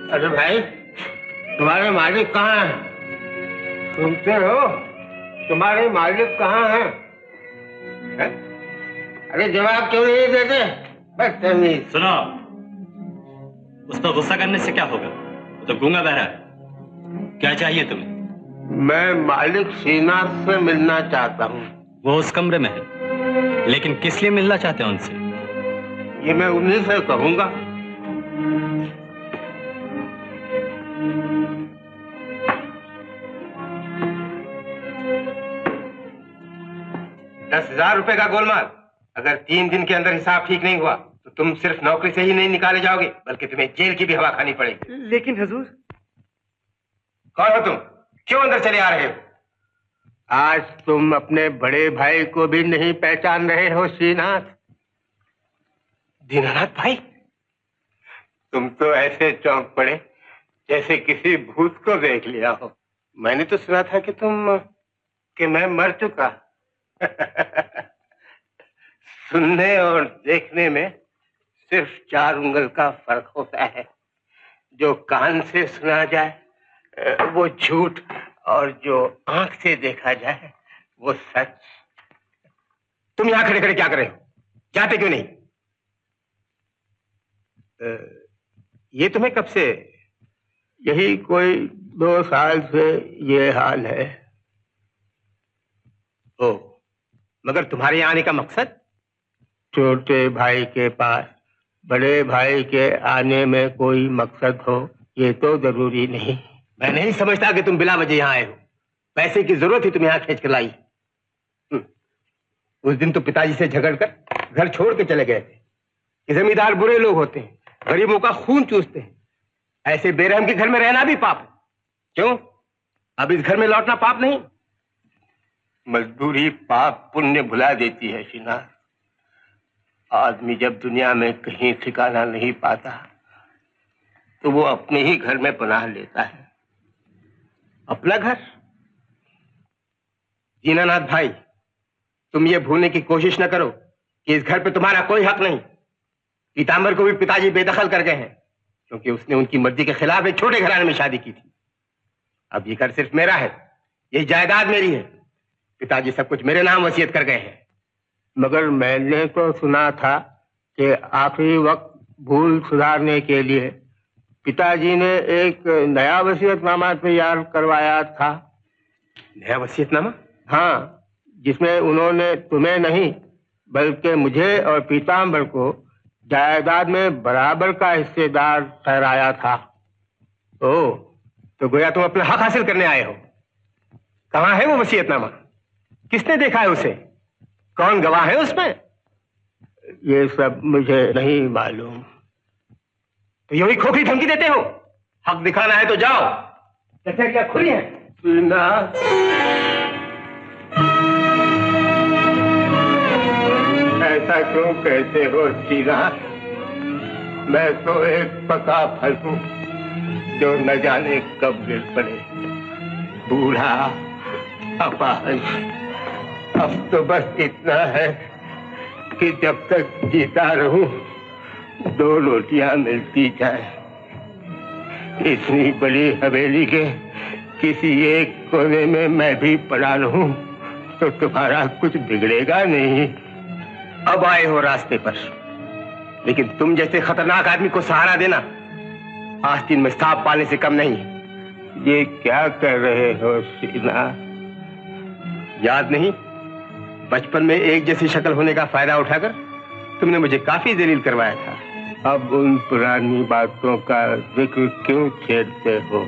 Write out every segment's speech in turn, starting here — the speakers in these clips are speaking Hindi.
अरे भाई, तुम्हारे मालिक कहाँ हैं? सुनते हो? तुम्हारे मालिक कहाँ हैं? है? अरे जवाब क्यों नहीं देते? बदतमीज। सुनो, उस पर गुस्सा करने से क्या होगा? वो तो गूंगा बहरा है। क्या चाहिए तुम्हें? मैं मालिक श्रीनाथ से मिलना चाहता हूँ। वो उस कमरे में है, लेकिन किस लिए मिलना चाहते हैं उनसे? ये मैं उन्हीं से कहूंगा। ₹10,000 का गोलमाल। अगर 3 दिन के अंदर हिसाब ठीक नहीं हुआ तो तुम सिर्फ नौकरी से ही नहीं निकाले जाओगे, बल्कि तुम्हें जेल की भी हवा खानी पड़ेगी। लेकिन हुजूर। कौन हो तुम? क्यों अंदर चले आ रहे हो? आज तुम अपने बड़े भाई को भी नहीं पहचान रहे हो श्रीनाथ। दीनानाथ भाई, तुम तो ऐसे चौंक पड़े जैसे किसी भूत को देख लिया हो। मैंने तो सुना था कि मैं मर चुका। सुनने और देखने में सिर्फ 4 उंगल का फर्क होता है। जो कान से सुना जाए वो झूठ, और जो आंख से देखा जाए वो सच। तुम यहां खड़े खड़े क्या कर रहे हो? जाते क्यों नहीं? ये तुम्हें कब से? यही कोई 2 साल से ये हाल है। ओ, मगर तुम्हारे यहाँ आने का मकसद? छोटे भाई के पास बड़े भाई के आने में कोई मकसद हो ये तो जरूरी नहीं। मैं नहीं समझता कि तुम बिला वजह यहाँ आए हो। पैसे की जरूरत ही तुम यहाँ खींच कर लाई। उस दिन तो पिताजी से झगड़कर घर छोड़ के चले गए थे। जमींदार बुरे लोग होते हैं, गरीबों का खून चूसते हैं। ऐसे बेरहम के घर में रहना भी पाप है। क्यों? अब इस घर में लौटना पाप नहीं? मजदूरी पाप पुण्य भुला देती है शीना। आदमी जब दुनिया में कहीं ठिकाना नहीं पाता तो वो अपने ही घर में पनाह लेता है। अपना घर? दीनानाथ भाई, तुम ये भूलने की कोशिश न करो कि इस घर पे तुम्हारा कोई हक नहीं। पीतांबर को भी पिताजी बेदखल कर गए हैं क्योंकि उसने उनकी मर्जी के खिलाफ एक छोटे घराने में शादी की थी। अब ये घर सिर्फ मेरा है, ये जायदाद मेरी है। पिताजी सब कुछ मेरे नाम वसीयत कर गए हैं। मगर मैंने तो सुना था कि आखिरी वक्त भूल सुधारने के लिए पिताजी ने एक नया वसीयतनामा तैयार करवाया था। नया वसीयतनामा? हाँ, जिसमें उन्होंने तुम्हें नहीं बल्कि मुझे और पीतांबर को जायदाद में बराबर का हिस्सेदार ठहराया था। ओह, तो गोया तुम अपना हक हासिल करने आए हो। कहाँ है वो वसीयतनामा? किसने देखा है उसे? कौन गवाह है उसमें? ये सब मुझे नहीं मालूम। तो यही खोखली धमकी देते हो? हक दिखाना है तो जाओ। कैसे क्या खुली है? ऐसा क्यों कहते हो सीना? मैं तो एक पका फल हूं जो न जाने कब गिर पड़े। बूढ़ा, अपाहिज, अब तो बस इतना है कि जब तक जीता रहूं 2 रोटियां मिलती जाए। इतनी बड़ी हवेली के किसी एक कोने में मैं भी पड़ा रहूं तो तुम्हारा कुछ बिगड़ेगा नहीं। अब आए हो रास्ते पर, लेकिन तुम जैसे खतरनाक आदमी को सहारा देना आस्तीन में सांप पालने से कम नहीं है। ये क्या कर रहे हो सीना? याद नहीं, बचपन में एक जैसी शक्ल होने का फायदा उठाकर तुमने मुझे काफी जलील करवाया था। अब उन पुरानी बातों का जिक्र क्यों छेड़ते हो?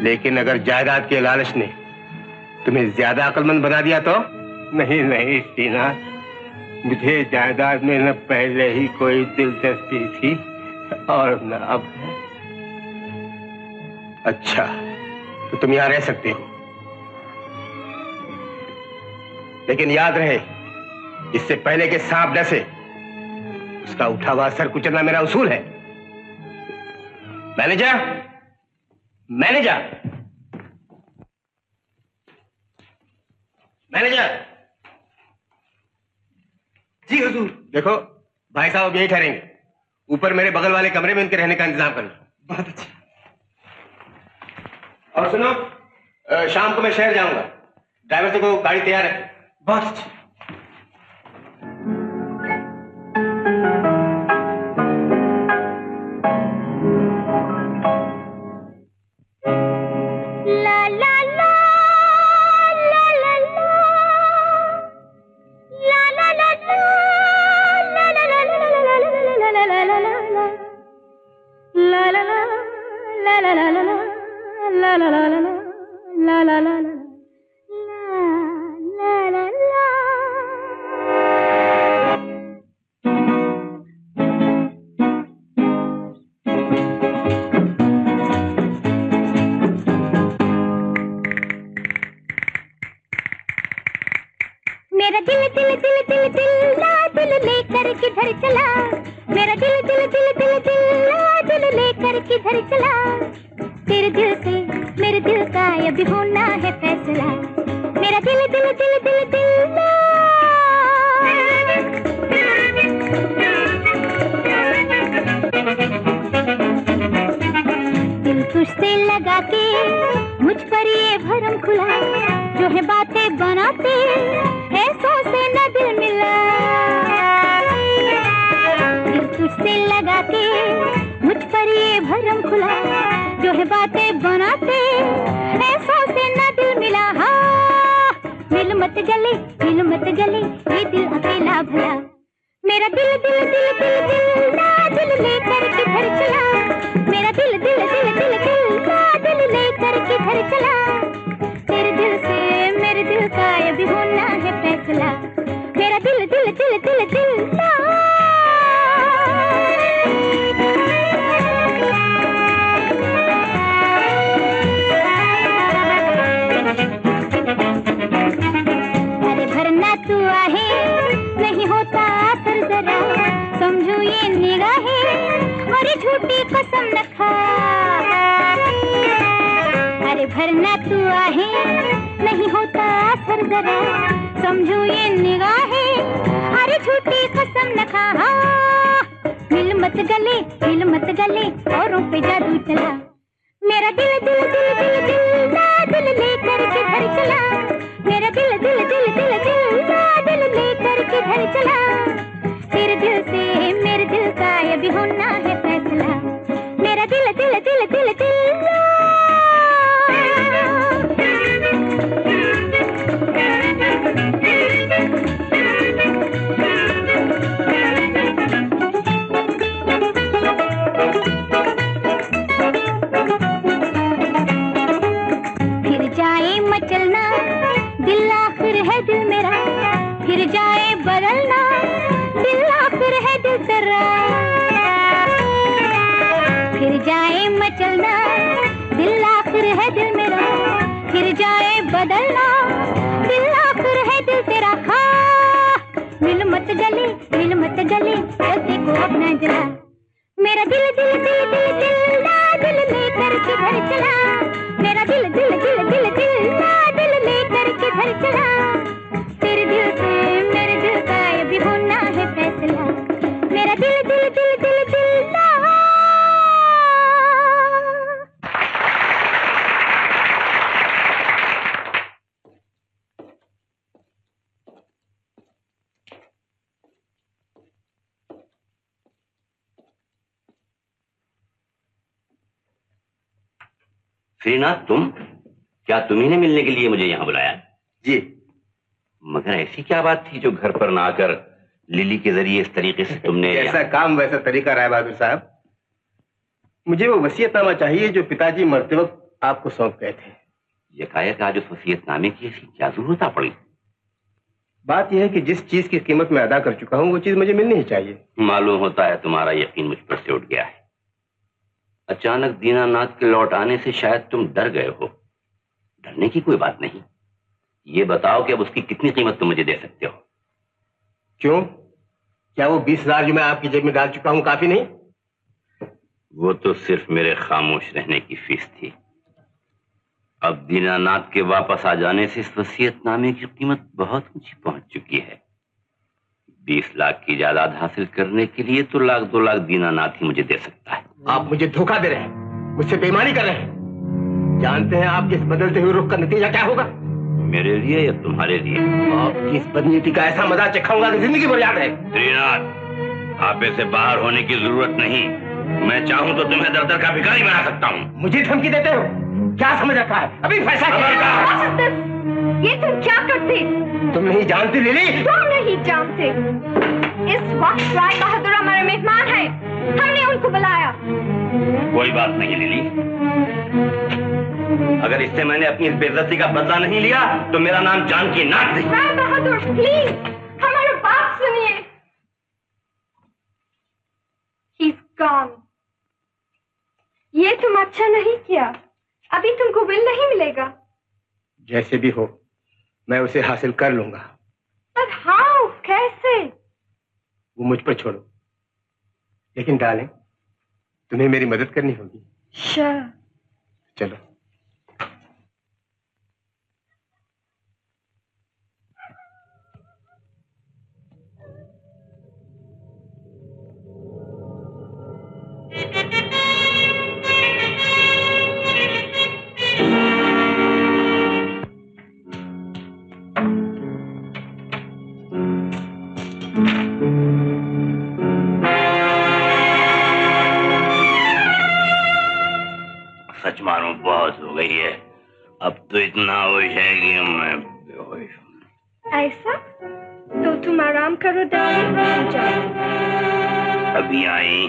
लेकिन अगर जायदाद के लालच ने तुम्हें ज्यादा अक्लमंद बना दिया तो? नहीं नहीं सीना, मुझे जायदाद में न पहले ही कोई दिलचस्पी थी और न अब। अच्छा, तो तुम यहां रह सकते हो, लेकिन याद रहे इससे पहले कि सांप डसे उसका उठा हुआ सर कुचलना मेरा उसूल है। Manager, manager, manager. जी हुजूर। देखो, भाई साहब अब यही ठहरेंगे। ऊपर मेरे बगल वाले कमरे में उनके रहने का इंतजाम करना। बहुत अच्छा। और सुनो, शाम को मैं शहर जाऊंगा। ड्राइवर से को गाड़ी तैयार है। बहुत अच्छा। मेरा दिल दिल दिल दिल दिल ना दिल लेकर किधर चला, मेरा दिल दिल दिल दिल दिल ना दिल लेकर किधर चला, तेरे दिल से मेरे दिल का ये भी होना है फैसला, मेरा दिल दिल दिल दिल दिल ना। अरे भरना तू आहे नहीं होता असर जरा, समझू ये निगाहें और ये झूठी कसम न खा, अरे भरना तू आहे नहीं होता असर जरा, समझू ये निगाहें अरे झूठी कसम न खा, मिल मत गले औरों पे जादू चला, मेरा दिल दिल दिल दिल दिल ना दिल लेकर किधर चला, मेरा दिल दिल दिल दिल दिल ना दिल लेकर किधर चला, तेरे दिल से मेरे दिल का ये भी होना है फैसला, मेरा दिल दिल दिल दिल दिल ना। फिर जाए मचलना दिल आखिर है दिल मेरा, फिर जाए बदलना दिल आखिर है दिल तेरा, फिर जाए मचलना दिल आखिर है दिल मेरा, फिर जाए बदलना दिल आखिर है दिल तेरा, मिल मत गले रस्ते को अपना जला, मेरा दिल दिल दिल दिल दिल ना दिल लेकर किधर चला, मेरा दिल दिल दिल दिल दिल ना दिल लेकर किधर चला, तेरे दिल से मेरे दिल का ये भी होना है फैसला, मेरा दिल दिल दिल दिल दिल ना। श्रीनाथ, तुम क्या तुम्ही ने मिलने के लिए मुझे यहाँ बुलाया? जी। मगर ऐसी क्या बात थी जो घर पर ना आकर लिली के जरिए इस तरीके से तुमने ऐसा काम वैसा तरीका राय बहादुर साहब, मुझे वो वसीयतनामा चाहिए जो पिताजी मरते वक्त आपको सौंप गए थे। यकायक आज उस वसीयतनामे की ऐसी क्या जरूरत आ पड़ी? बात यह है कि जिस चीज की कीमत मैं अदा कर चुका हूँ वो चीज मुझे मिलनी ही चाहिए। मालूम होता है तुम्हारा यकीन मुझ पर से उठ गया है। अचानक दीनानाथ के लौट आने से शायद तुम डर गए हो। डरने की कोई बात नहीं। ये बताओ कि अब उसकी कितनी कीमत तुम मुझे दे सकते हो? क्यों, क्या वो 20,000 जो मैं आपकी जेब में डाल चुका हूं काफी नहीं? वो तो सिर्फ मेरे खामोश रहने की फीस थी। अब दीनानाथ के वापस आ जाने से इस वसीयतनामे की कीमत बहुत ऊंची पहुंच चुकी है। 20 लाख की जायदाद हासिल करने के लिए तो 1-2 लाख दीनानाथ ही मुझे दे सकता है। आप मुझे धोखा दे रहे हैं, मुझसे बेईमानी कर रहे हैं। जानते हैं आपके इस बदलते हुए रुख का नतीजा क्या होगा? मेरे लिए या तुम्हारे लिए? आपकी इस बदनीति का ऐसा मजा चखाऊंगा कि जिंदगी भर याद है। श्रीनाथ, आपे से बाहर होने की जरूरत नहीं। मैं चाहूं तो तुम्हें दर दर का भिखारी बना सकता हूँ। मुझे धमकी देते हो? क्या समझ रखा है? अभी फैसला किया। ये तुम क्या करते? तुम नहीं जानती लिली? तुम नहीं जानते। इस वक्त राय बहादुर हमारे मेहमान है, हमने उनको बुलाया। कोई बात नहीं लिली, अगर इससे मैंने अपनी इस बेइज्जती का बदला नहीं लिया तो मेरा नाम जानकी नाथ नहीं। राय बहादुर प्लीज हमारी बात सुनिए। He's gone. ये तुम अच्छा नहीं किया, अभी तुमको बिल नहीं मिलेगा। जैसे भी हो मैं उसे हासिल कर लूंगा। पर हाउ, कैसे? वो मुझ पर छोड़ो, लेकिन डार्लिंग तुम्हें मेरी मदद करनी होगी। Sure. चलो। सच मानो बहुत हो गई है, अब तो इतना होश है कि मैं बेहोश हूँ। ऐसा? तो तुम आराम करो डैडी, जाओ। अभी आई,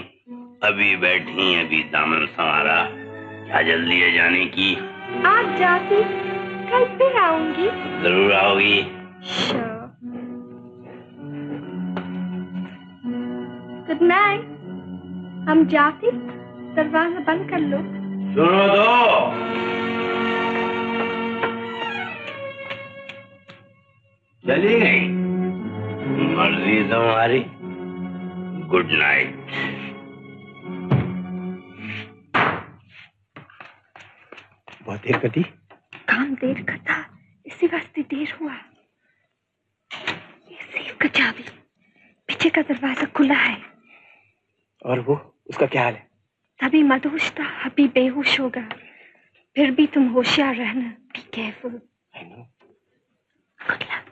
अभी बैठी, अभी दामन संवारा, क्या जल्दी है जाने की? आज जाती, कल फिर आऊंगी। जरूर आओगी। Good night. हम जाते, दरवाजा बंद कर लो। सुनो दो। चली गई, मर्जी तुम्हारी। Good night. बहुत देर कर दी। काम देर का था, इसी वास्ते देर हुआ। ये सेफ का चाबी, पीछे का दरवाजा खुला है। और वो, उसका क्या हाल है? तभी मदहोश था, अभी बेहोश होगा। फिर भी तुम होशियार रहना, be careful. I know. Good luck.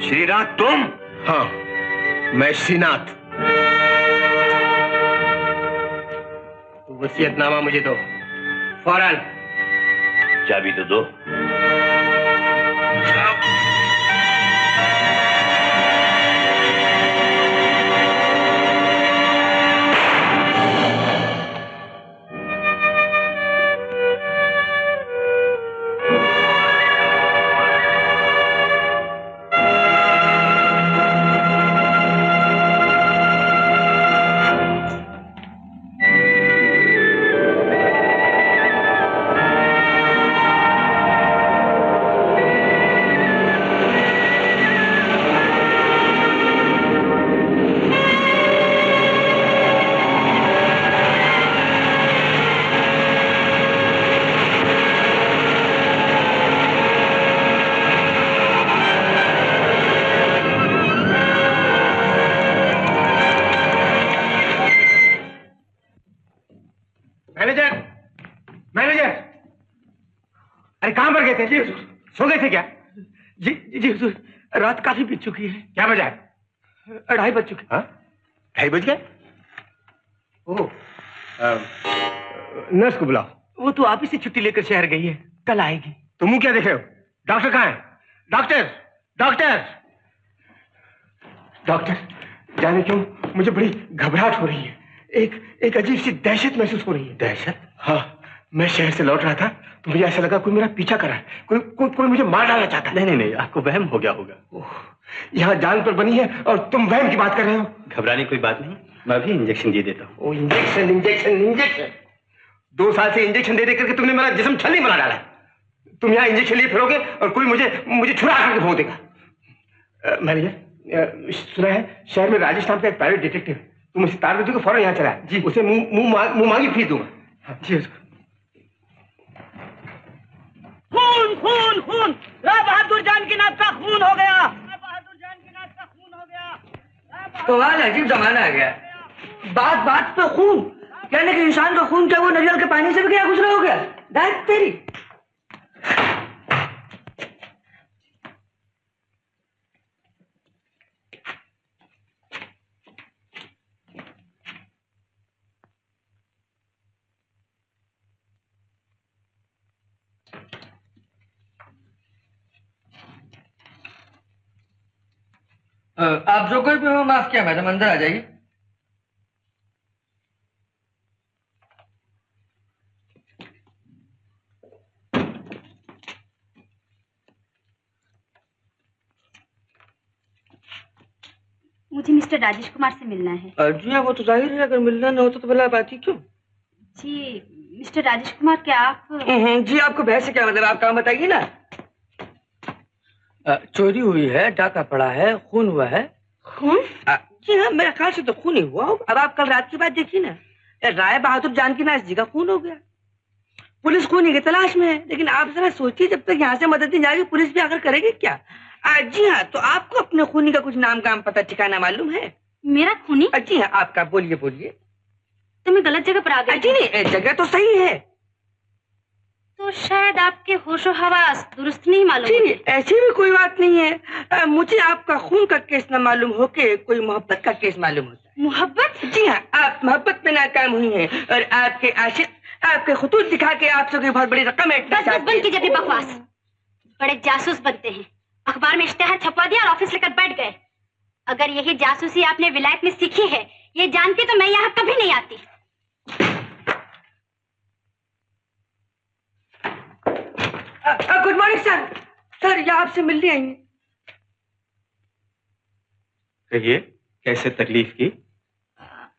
Srinath तुम? हाँ, मैं श्रीनाथ। वसीयतनामा मुझे दो फौरन। चाबी तो दो। सो गए थे क्या? जी हुजूर, रात काफी बीत चुकी है। क्या बजा है? 2:30 बज चुके। हाँ, 2:30 बज गए? ओह, नर्स को बुलाओ। वो तो आप ही से छुट्टी लेकर शहर गई है, कल आएगी। तुम क्या देख रहे हो? डॉक्टर कहाँ है? डॉक्टर, डॉक्टर, डॉक्टर, जाने क्यों मुझे बड़ी घबराहट हो रही है। एक अजीब सी दहशत महसूस हो रही है। दहशत? हाँ, मैं शहर से लौट रहा था तो मुझे ऐसा लगा कोई मेरा पीछा कर रहा है, कोई मुझे मार डालना चाहता है। नहीं, आपको वहम हो गया होगा। यहाँ जान पर बनी है और तुम वहम की बात कर रहे हो। घबराने कोई बात नहीं, मैं भी इंजेक्शन दे देता हूँ। इंजेक्शन 2 साल से इंजेक्शन दे करके तुमने मेरा जिस्म छल्ली बना डाला। तुम यहाँ इंजेक्शन लिए फिरोगे और कोई मुझे छुरा करके भोग देगा। मैनेजर, सुना है शहर में राजेश नाम का एक प्राइवेट डिटेक्टिव है, तुम उसे तार दे फौरन यहाँ चला जी। उसे मुंह मांगी फीस दूंगा। जी उसको। खून खून खून, राव बहादुर जानकीनाथ का खून हो गया। बहादुर जानकीनाथ का खून हो गया। कमाल है, अजीब जमाना आ गया। बात बात पे खून, कहने के इंसान का खून क्या वो नरियल के पानी से भी क्या गुजरा हो गया? दाद तेरी। आप जो कोई भी हो, माफ किया मैडम, अंदर आ जाइए। मुझे मिस्टर राजेश कुमार से मिलना है। जी हाँ, वो तो जाहिर है, अगर मिलना ना होता तो भला बात ही क्यों? जी मिस्टर राजेश कुमार, क्या आप? जी, आपको बहस से क्या मतलब, आप काम बताइए ना। चोरी हुई है, डाका पड़ा है, खून हुआ है। खून? जी हाँ, मेरे ख्याल से तो खून ही हुआ होगा। अब आप कल रात की बात देखिए ना, राय बहादुर जानकीनाथ जी का खून हो गया। पुलिस खूनी की तलाश में है, लेकिन आप जरा सोचिए, जब तक यहाँ से मदद नहीं जाएगी पुलिस भी आकर करेगी क्या? जी हाँ, तो आपको अपने खूनी का कुछ नाम काम पता ठिकाना मालूम है? मेरा खूनी? जी हाँ, आपका। बोलिए बोलिए। तो मैं गलत जगह पर आ गई? जी नहीं, जगह तो सही है। तो शायद आपके होशो हवास दुरुस्त नहीं मालूम। जी नहीं, ऐसी भी कोई बात नहीं है। मुझे आपका खून का केस न मालूम होके कोई मोहब्बत का केस मालूम होता है। मोहब्बत? जी हाँ, आप मोहब्बत में नाकाम हुई हैं और आपके आशिक आपके खुतूत दिखा के आपसे कोई बहुत बड़ी रकम बंद कीजिए अपनी बकवास। बड़े जासूस बनते हैं, अखबार में इश्तेहार छपवा दिया और ऑफिस लेकर बैठ गए। अगर यही जासूसी आपने विलायत में सीखी है, ये जानती तो मैं यहाँ कभी नहीं आती। Good morning sir. सर, ये आपसे मिलने आई हैं। कहिए, कैसे तकलीफ की?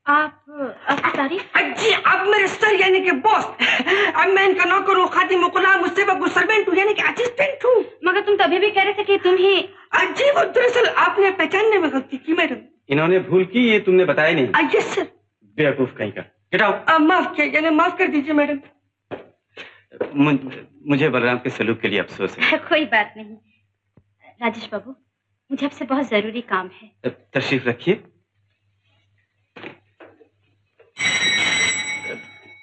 आपकी तारीफ? जी, आप मेरे सर यानी कि बॉस। अब मैं इनका नौकर हूँ, खादिम, गुलाम, मुझसे बगु सर्वेंट हूँ, यानी कि असिस्टेंट हूँ। मगर तुम तभी भी कह रहे थे कि तुम ही। जी, वो दरअसल आपने पहचानने में गलती की मैडम। इन्होंने भूल की, ये तुमने बताया नहीं। Yes sir. बेवकूफ कहीं का। Get out. माफ किया, यानी माफ कर दीजिए मैडम। मुझे बलराम के सलूक के लिए अफसोस है। कोई बात नहीं राजेश बाबू, मुझे आपसे बहुत जरूरी काम है। तशरीफ रखिए।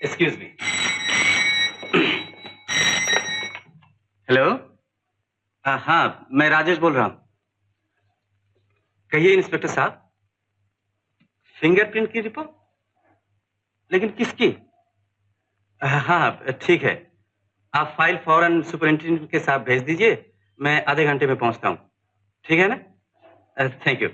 Excuse me. हेलो। हाँ, मैं राजेश बोल रहा हूं। कहिए इंस्पेक्टर साहब। फिंगरप्रिंट की रिपोर्ट? लेकिन किसकी? हाँ ठीक है, आप फाइल फौरन सुपरिंटेंडेंट के साथ भेज दीजिए, मैं आधे घंटे में पहुंचता हूं। ठीक है ना? Thank you.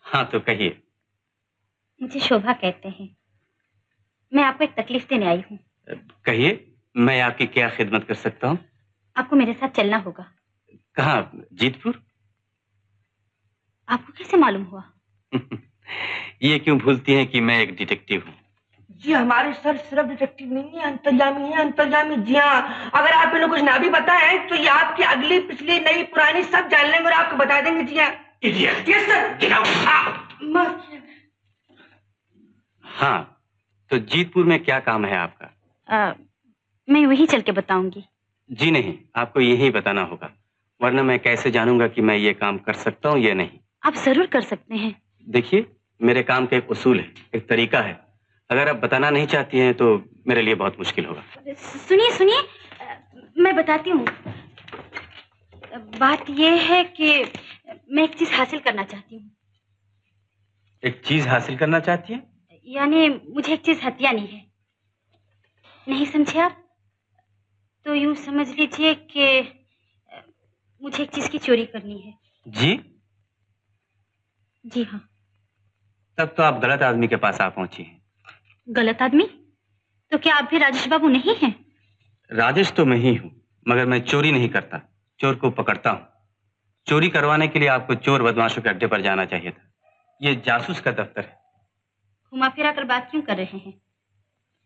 हाँ तो कहिए। मुझे शोभा कहते हैं, मैं आपको एक तकलीफ देने आई हूँ। कहिए, मैं आपकी क्या खिदमत कर सकता हूँ? आपको मेरे साथ चलना होगा। कहाँ? जीतपुर? आपको कैसे मालूम हुआ? ये क्यों भूलती हैं कि मैं एक डिटेक्टिव हूँ? जी, हमारे सर सिर्फ डिटेक्टिव नहीं है, अंतर्यामी है, अंतर्यामी। जी हाँ, अगर आप इन्हें कुछ ना भी बताएं तो ये आपकी अगली पिछली नई पुरानी सब जान लेंगे और आपको बता देंगे। जी हाँ। इडियट। Yes sir. हाँ, तो जीतपुर में क्या काम है आपका? मैं वहीं चल के बताऊंगी। जी नहीं, आपको यही बताना होगा, वरना मैं कैसे जानूंगा कि मैं ये काम कर सकता हूँ या नहीं। आप जरूर कर सकते हैं। देखिए, मेरे काम का एक उसूल है, एक तरीका है। अगर आप बताना नहीं चाहती हैं तो मेरे लिए बहुत मुश्किल होगा। सुनिए सुनिए, मैं बताती हूँ। बात यह है कि मैं एक चीज हासिल करना चाहती हूँ। एक चीज हासिल करना चाहती हैं? यानी मुझे एक चीज हथियानी है। नहीं समझे आप? तो यूं समझ लीजिए कि मुझे एक चीज की चोरी करनी है। जी? जी हाँ। तब तो आप गलत आदमी के पास आ पहुंची हैं। गलत आदमी? तो क्या आप भी राजेश बाबू नहीं हैं? राजेश तो मैं ही हूँ, मगर मैं चोरी नहीं करता, चोर को पकड़ता हूँ। चोरी करवाने के लिए आपको चोर बदमाशों के अड्डे पर जाना चाहिए था। ये जासूस का दफ्तर है। घुमा फिरा कर बात क्यों कर रहे हैं?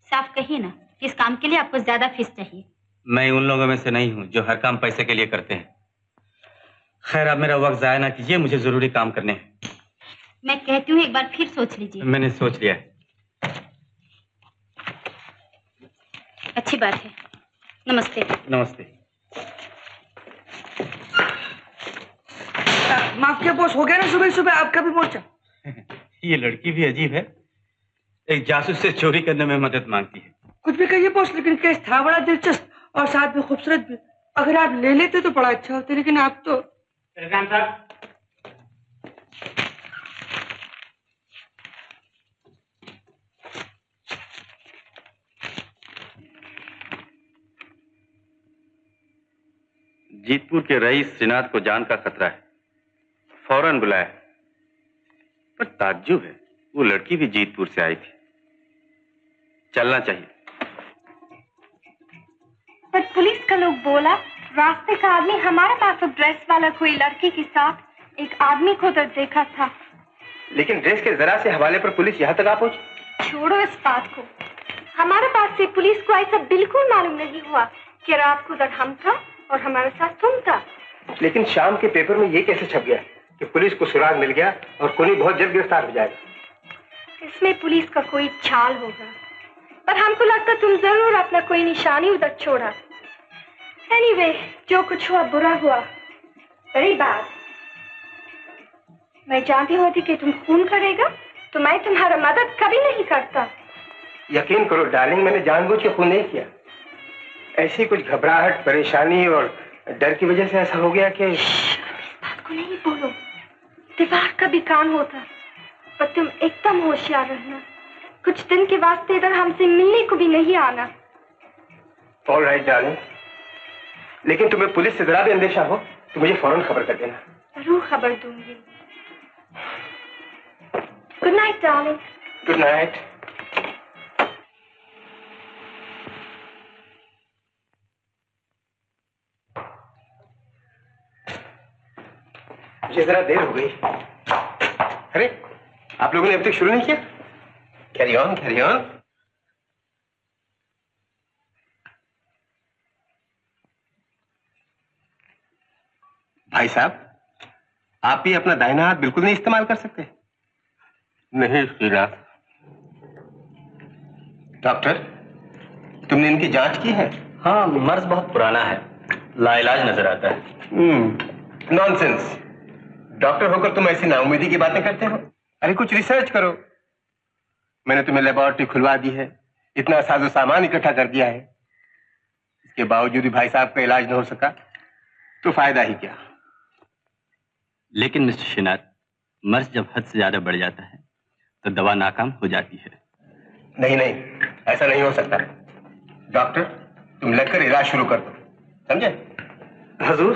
साफ कहिए ना, इस काम के लिए आपको ज्यादा फीस चाहिए। मैं उन लोगों में से नहीं हूँ जो हर काम पैसे के लिए करते हैं। खैर, आप मेरा वक्त जाया ना कीजिए, मुझे जरूरी काम करने हैं। मैं कहती हूँ एक बार फिर सोच लीजिए। मैंने सोच लिया है। अच्छी बात है। नमस्ते। नमस्ते। माफ किया बॉस, हो गया ना सुबह सुबह आपका भी मोर्चा? ये लड़की भी अजीब है, एक जासूस से चोरी करने में मदद मांगती है। कुछ भी कहिए बॉस, लेकिन केस था बड़ा दिलचस्प और साथ में खूबसूरत भी। अगर आप ले लेते तो बड़ा अच्छा होता, लेकिन आप तो। जीतपुर के रईस श्रीनाथ को जान का खतरा है, फौरन बुलाया। पर ताज्जुब है, वो लड़की भी जीतपुर से आई थी। चलना चाहिए। पर पुलिस का लोग बोला रास्ते का आदमी हमारे पास ड्रेस वाला कोई लड़की के साथ एक आदमी को उधर देखा था। लेकिन ड्रेस के जरा से हवाले पर पुलिस यहाँ तक आ पहुंची। छोड़ो इस बात को, हमारे पास से पुलिस को ऐसा बिल्कुल मालूम नहीं हुआ कि रात को उधर हम था और हमारे साथ तुम था। लेकिन शाम के पेपर में ये कैसे छप गया कि पुलिस को सुराग मिल गया और खूनी बहुत जल्द गिरफ्तार हो जाएगा? इसमें पुलिस का कोई चाल होगा, पर हमको लगता तुम जरूर अपना कोई निशानी उधर छोड़ा। एनीवे, जो कुछ हुआ बुरा हुआ, वेरी बैड। मैं जानती होती कि तुम खून करेगा तो मैं तुम्हारा मदद कभी नहीं करता। यकीन करो डार्लिंग, मैंने जानबूझ के खून नहीं किया। ऐसी कुछ घबराहट, परेशानी और डर की वजह से ऐसा हो गया कि। इस बात को नहीं बोलो, दीवार का भी कान होता। पर तुम एकदम होशियार रहना, कुछ दिन के वास्ते इधर हमसे मिलने को भी नहीं आना। ऑल राइट डार्लिंग, लेकिन तुम्हें पुलिस से जरा भी अंदेशा हो तो मुझे फौरन खबर कर देना। जरूर खबर दूंगी। Good night darling. Good night. मुझे जरा देर हो गई। अरे, आप लोगों ने अभी तक शुरू नहीं किया? Carry on, carry on. भाई साहब, आप भी अपना दाहिना हाथ बिल्कुल नहीं इस्तेमाल कर सकते? नहीं श्रीनाथ। डॉक्टर, तुमने इनकी जांच की है? हाँ, मर्ज बहुत पुराना है, लाइलाज नजर आता है। नॉनसेंस। डॉक्टर होकर तुम ऐसी नाउम्मीदी की बातें करते हो? अरे कुछ रिसर्च करो। मैंने तुम्हें लेबोरेटरी खुलवा दी है, इतना साजो सामान इकट्ठा कर दिया है, इसके बावजूद भी भाई साहब का इलाज न हो सका तो फायदा ही क्या? लेकिन मिस्टर श्रीनाथ, मर्ज जब हद से ज्यादा बढ़ जाता है तो दवा नाकाम हो जाती है। नहीं नहीं, ऐसा नहीं हो सकता। डॉक्टर, तुम लगकर इलाज शुरू कर दो, समझे? हुजूर,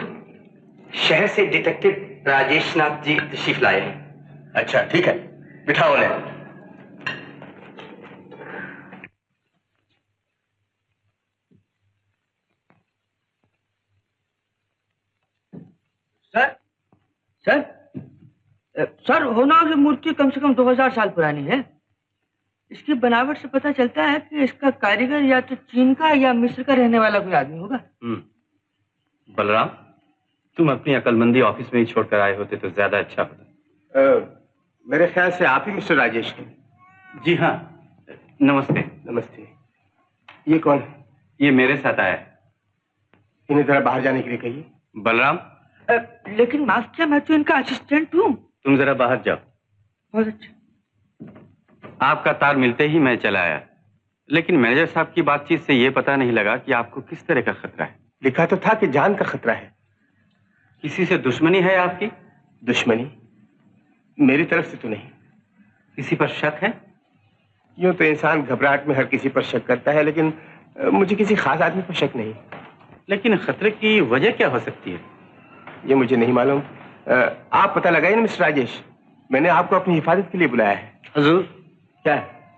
शहर से डिटेक्टिव राजेश नाथ जी तशरीफ लाए हैं। अच्छा ठीक है, बिठाओ उन्हें। सर होना की मूर्ति कम से कम 2000 साल पुरानी है। इसकी बनावट से पता चलता है कि इसका कारीगर या तो चीन का या मिस्र का रहने वाला कोई आदमी होगा। बलराम, तुम अपनी अकलमंदी ऑफिस में ही छोड़कर आए होते तो ज्यादा अच्छा होता। मेरे ख्याल से आप ही मिस्टर राजेश हैं। जी हाँ, नमस्ते। नमस्ते। ये कौन है? ये मेरे साथ आया है। इन्हें जरा बाहर जाने के लिए कहिए। बलराम, लेकिन माफ किया, मैं तो इनका असिस्टेंट हूँ। तुम जरा बाहर जाओ। बहुत अच्छा। आपका तार मिलते ही मैं चला आया, लेकिन मैनेजर साहब की बातचीत से यह पता नहीं लगा कि आपको किस तरह का खतरा है। लिखा तो था कि जान का खतरा है। किसी से दुश्मनी है आपकी? दुश्मनी? मेरी तरफ से तो नहीं। किसी पर शक है? यूं तो इंसान घबराहट में हर किसी पर शक करता है, लेकिन मुझे किसी खास आदमी पर शक नहीं। लेकिन खतरे की वजह क्या हो सकती है? ये मुझे नहीं मालूम। आप पता लगाइए ना मिस्टर राजेश, मैंने आपको अपनी हिफाजत के लिए बुलाया है। हुजूर, क्या?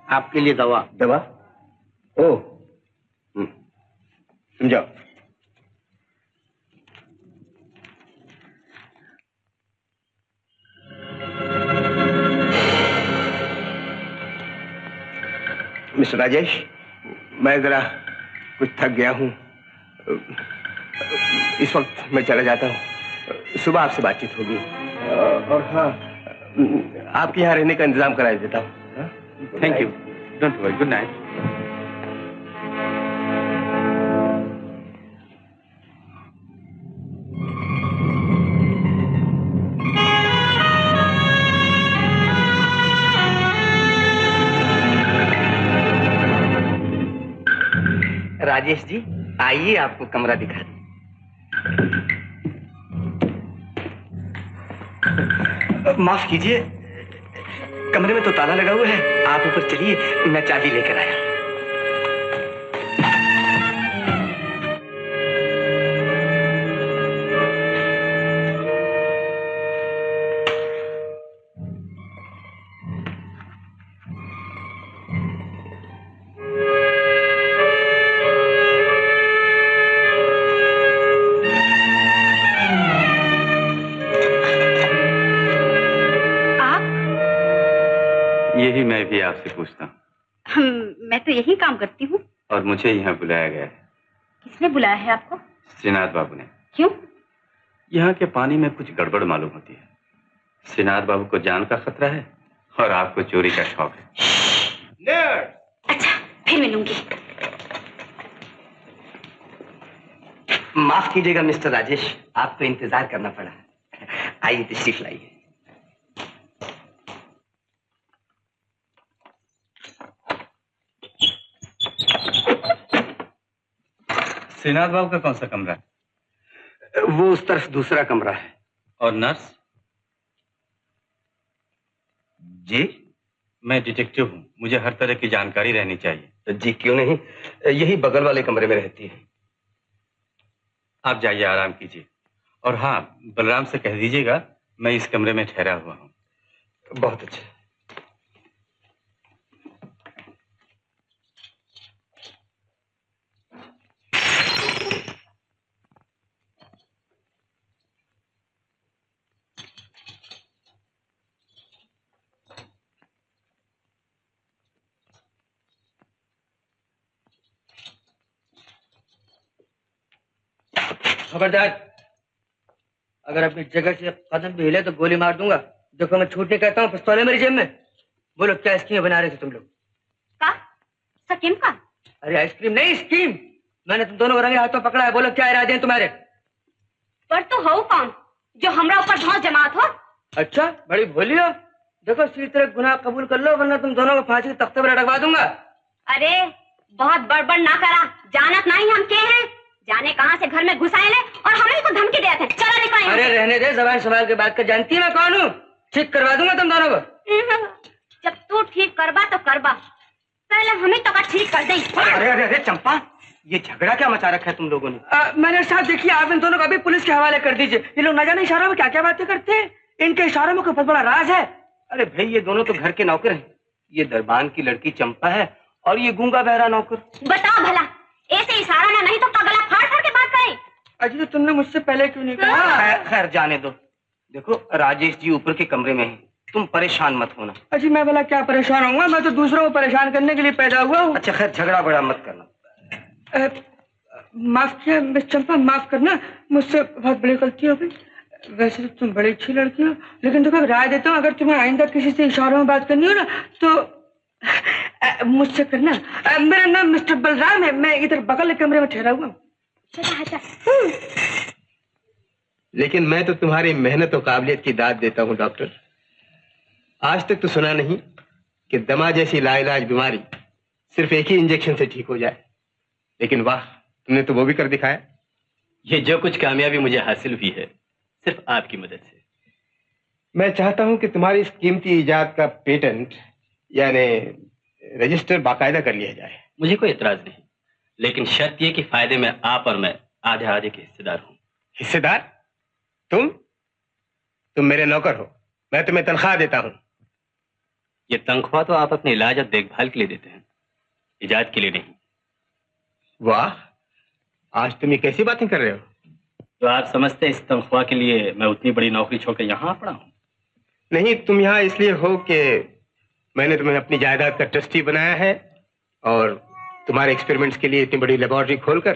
आपके लिए दवा। दवा? ओह, तुम जाओ। मिस्टर राजेश, मैं जरा कुछ थक गया हूँ, इस वक्त मैं चला जाता हूँ। सुबह आपसे बातचीत होगी। और हाँ, आपके यहाँ रहने का इंतजाम करा देता हूँ। Thank you, don't worry, good night. Rajesh ji, आइए आपको कमरा दिखा दूं। माफ कीजिए, कमरे में तो ताला लगा हुआ है। आप ऊपर चलिए, मैं चाबी लेकर आया। यही मैं भी आपसे पूछता हूँ। मैं तो यही काम करती हूँ। और मुझे यहाँ बुलाया गया है। किसने बुलाया है आपको? श्रीनाथ बाबू ने। क्यों? यहाँ के पानी में कुछ गड़बड़ मालूम होती है। श्रीनाथ बाबू को जान का खतरा है और आपको चोरी का शौक है। अच्छा, फिर मिलूंगी। माफ कीजिएगा मिस्टर राजेश, आपको इंतजार करना पड़ा। आइए तशरीफ लाइए। श्रीनाथ बाबू का कौन सा कमरा है? वो उस तरफ दूसरा कमरा है। और नर्स? जी, मैं डिटेक्टिव हूँ, मुझे हर तरह की जानकारी रहनी चाहिए। जी क्यों नहीं, यही बगल वाले कमरे में रहती है। आप जाइए, आराम कीजिए। और हाँ, बलराम से कह दीजिएगा मैं इस कमरे में ठहरा हुआ हूँ। बहुत अच्छा। खबरदार, अगर अपनी जगह से कदम भी हिले तो गोली मार दूंगा। देखो मैं छूट नहीं कहता हूँ, पिस्तौल है मेरी जेब में। बोलो क्या स्कीम बना रहे थे तुम लोग? का? स्कीम का? अरे आइसक्रीम नहीं, स्कीम। मैंने तुम दोनों को रंगे हाथों पकड़ा है। बोलो क्या इरादे हैं तुम्हारे? पर तो हो कौन जो हमरा ऊपर धौंस जमात हो? अच्छा, बड़ी भोली हो। देखो सीधी तरह गुनाह कबूल कर लो, वरना तुम दोनों को फांसी के तख्ते पर लटकवा दूंगा। अरे बहुत बड़बड़ ना करा, जानत नहीं हम के हैं। जाने कहां से घर में घुस आए ले और हमें को धमकी देते हैं। चलो निकलो। अरे रहने दे, जबान संभाल के बात कर। जानती है मैं कौन हूँ? ठीक करवा दूंगा तुम दोनों को। जब तू ठीक करवा तो करवा, पहले हमें तो ठीक कर दे। अरे अरे अरे चंपा, ये झगड़ा क्या मचा रखा है तुम लोगों ने? मैंने साहब देखिए, आप इन दोनों को अभी पुलिस के हवाले कर दीजिए। ये लोग न जाने इशारों में क्या क्या बातें करते हैं। इनके इशारों में कोई बहुत बड़ा राज है। अरे भाई, ये दोनों तो घर के नौकर हैं। ये दरबान की लड़की चंपा है और ये गूंगा बहरा नौकर। बताओ भला, ऐसे इशारा ना नहीं तो पगला फाड़ फाड़ के बात करें। अजी तो तुमने मुझसे पहले क्यों नहीं कहा? खैर जाने दो। देखो राजेश जी ऊपर के कमरे में हैं, तुम परेशान मत होना। अजी मैं भला क्या परेशान होऊंगा? मैं तो दूसरों को परेशान करने के लिए पैदा हुआ हूँ। अच्छा खैर, झगड़ा बड़ा मत करना। माफ किया मिस चंपा, माफ करना, मुझसे बहुत बड़ी गलती हो गई। वैसे तो तुम बड़ी अच्छी लड़की हो, लेकिन तुम्हें राय देता हूँ, अगर तुम्हें आइंदा किसी से इशारों में बात करनी हो ना तो मुझसे करना। मेरा नाम मिस्टर बलराम है, मैं इधर बगल के कमरे में ठहरा हुआ हूँ। लेकिन मैं तो तुम्हारी मेहनत और काबिलियत की दाद देता हूँ डॉक्टर। आज तक तो सुना नहीं कि दमा जैसी लाइलाज बीमारी सिर्फ एक ही इंजेक्शन से ठीक हो जाए, लेकिन वाह, तुमने तो वो भी कर दिखाया। ये जो कुछ कामयाबी मुझे हासिल हुई है सिर्फ आपकी मदद से। मैं चाहता हूं कि तुम्हारी इस कीमती इजाद का पेटेंट यानी रजिस्टर बाकायदा कर लिया जाए। मुझे कोई एतराज नहीं, लेकिन शर्त यह कि फायदे में आप और मैं आधे आधे के हिस्सेदार हूं। हिस्सेदार? तुम मेरे नौकर हो, मैं तुम्हें तनख्वाह देता हूँ। ये तनख्वाह तो आप अपने इलाज और देखभाल के लिए देते हैं, इजाज के लिए नहीं। वाह, आज तुम ये कैसी बातें कर रहे हो? तो आप समझते हैं इस तनख्वाह के लिए मैं उतनी बड़ी नौकरी छोड़कर यहाँ आ पड़ा हूँ? नहीं, तुम यहाँ इसलिए हो कि मैंने तुम्हें अपनी जायदाद का ट्रस्टी बनाया है और तुम्हारे एक्सपेरिमेंट्स के लिए इतनी बड़ी लेबोरेटरी खोलकर